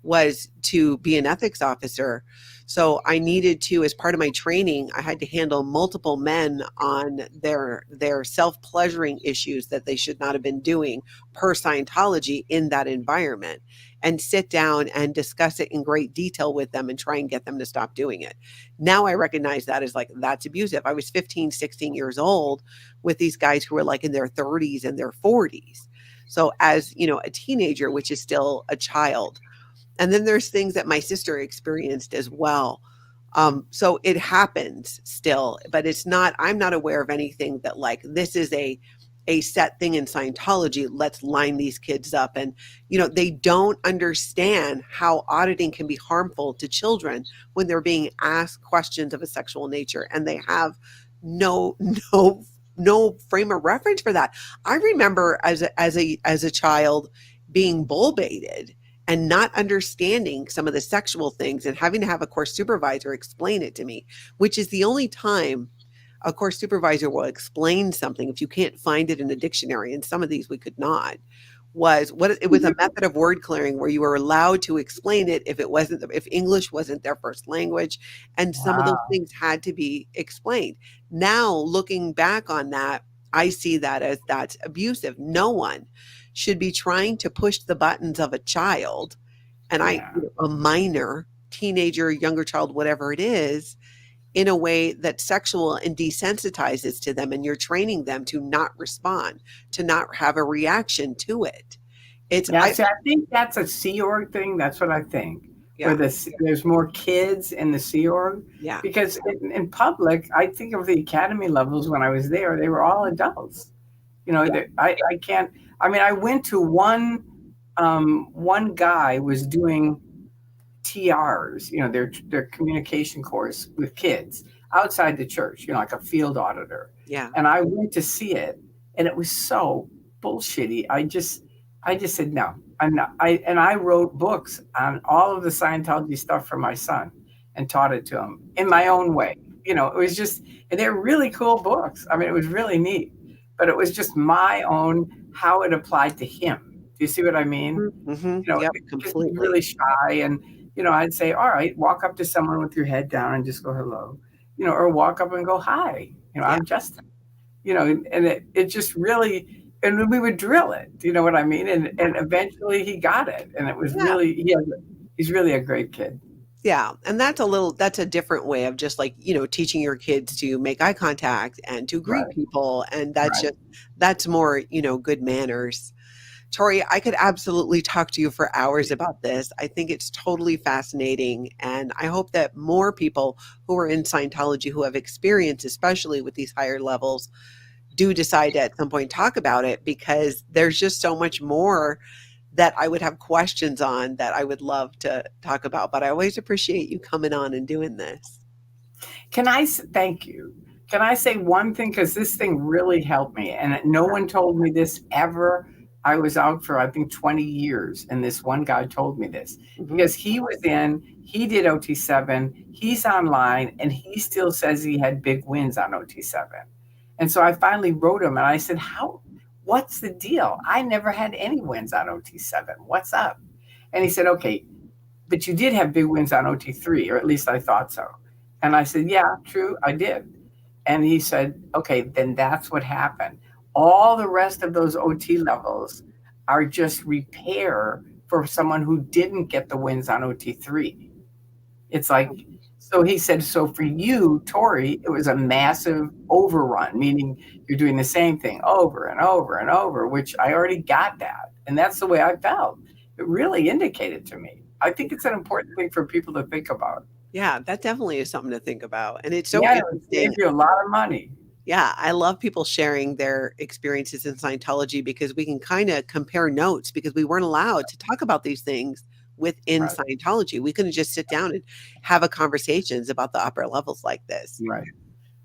was to be an ethics officer. So I needed to, as part of my training, I had to handle multiple men on their self-pleasuring issues that they should not have been doing per Scientology in that environment, and sit down and discuss it in great detail with them and try and get them to stop doing it. Now I recognize that as like, that's abusive. I was 15, 16 years old with these guys who were like in their 30s and their 40s. So as, a teenager, which is still a child, and then there's things that my sister experienced as well. So it happens still, but I'm not aware of anything that like, this is a set thing in Scientology. Let's line these kids up. And, they don't understand how auditing can be harmful to children when they're being asked questions of a sexual nature and they have no, no, no frame of reference for that. I remember as a child being bull baited and not understanding some of the sexual things and having to have a course supervisor explain it to me, which is the only time a course supervisor will explain something if you can't find it in a dictionary. And some of these we could not. It was a method of word clearing where you were allowed to explain it if English wasn't their first language, and some of those wow, things had to be explained. Now looking back on that, I see that as that's abusive. No one should be trying to push the buttons of a child, and yeah. a minor, teenager, younger child, whatever it is, in a way that's sexual and desensitizes to them, and you're training them to not respond, to not have a reaction to it. It's Yeah, I see, I think that's a Sea Org thing. That's what I think. Where Yeah, there's more kids in the Sea Org, yeah, because in public, I think of the academy levels when I was there, they were all adults. yeah, I can't. I mean, I went to one guy was doing TRs, their communication course with kids. outside the church, like a field auditor. Yeah. And I went to see it, and it was so bullshitty. I just said no. I'm not. I wrote books on all of the Scientology stuff for my son and taught it to him in my own way. It was just, and they're really cool books. I mean, it was really neat, but it was just my own how it applied to him. Do you see what I mean? Mm-hmm. Yep, Because he's completely. really shy, and I'd say, all right, walk up to someone with your head down and just go hello, or walk up and go hi. Yeah. I'm Justin. And it just really, and we would drill it. Do you know what I mean? And eventually he got it, and it was Yeah. really, he's really a great kid. Yeah. And that's a different way of just like, teaching your kids to make eye contact and to greet Right. people. And Right. that's more, good manners. Tory, I could absolutely talk to you for hours about this. I think it's totally fascinating. And I hope that more people who are in Scientology who have experience, especially with these higher levels, do decide to at some point talk about it, because there's just so much more that I would have questions on that I would love to talk about. But I always appreciate you coming on and doing this. Thank you. Can I say one thing? Because this thing really helped me, and no one told me this ever. I was out for, I think, 20 years, and this one guy told me this because he did OT7, he's online, and he still says he had big wins on OT7. And so I finally wrote him, and I said, what's the deal? I never had any wins on OT7. What's up? And he said, okay, but you did have big wins on OT3, or at least I thought so. And I said, yeah, true, I did. And he said, okay, then that's what happened. All the rest of those OT levels are just repair for someone who didn't get the wins on OT3. It's like, so he said, so for you, Tory, it was a massive overrun, meaning you're doing the same thing over and over and over, which I already got that. And that's the way I felt. It really indicated to me. I think it's an important thing for people to think about. Yeah, that definitely is something to think about. And it's so Yeah, it would interesting. save you a lot of money. Yeah, I love people sharing their experiences in Scientology because we can kind of compare notes, because we weren't allowed to talk about these things within Right. Scientology. We couldn't just sit down and have a conversations about the upper levels like this. Right.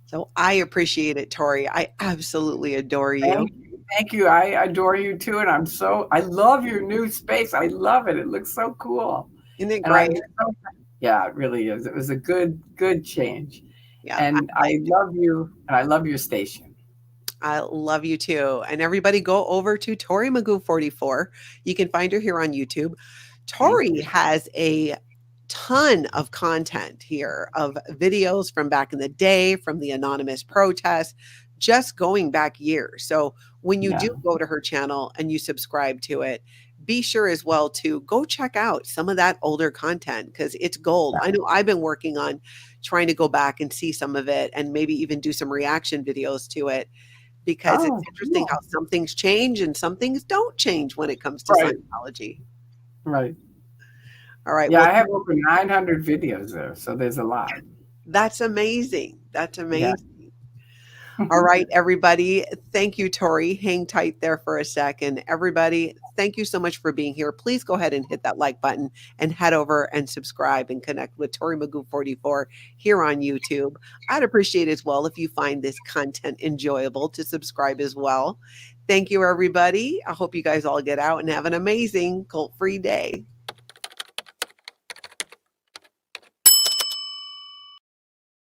So I appreciate it, Tory. I absolutely adore you. Thank you. I adore you too. And I love your new space. I love it. It looks so cool. Isn't it And I'm great? yeah, it really is. It was a good change. Yeah, And I love you, and I love your station. I love you too. And everybody go over to Tory Magoo 44. You can find her here on YouTube. Tory has a ton of content here of videos from back in the day, from the anonymous protest, just going back years. So when you do go to her channel and you subscribe to it, be sure as well to go check out some of that older content, because it's gold. I know I've been working on trying to go back and see some of it and maybe even do some reaction videos to it, because it's interesting how some things change and some things don't change when it comes to Scientology. Right. All right. Yeah, Well, I have over 900 videos there, so there's a lot. that's amazing. That's amazing. All right, everybody. Thank you, Tory. Hang tight there for a second. Everybody, thank you so much for being here. Please go ahead and hit that like button and head over and subscribe and connect with Tory Magoo 44 here on YouTube. I'd appreciate as well if you find this content enjoyable to subscribe as well. Thank you, everybody. I hope you guys all get out and have an amazing cult-free day.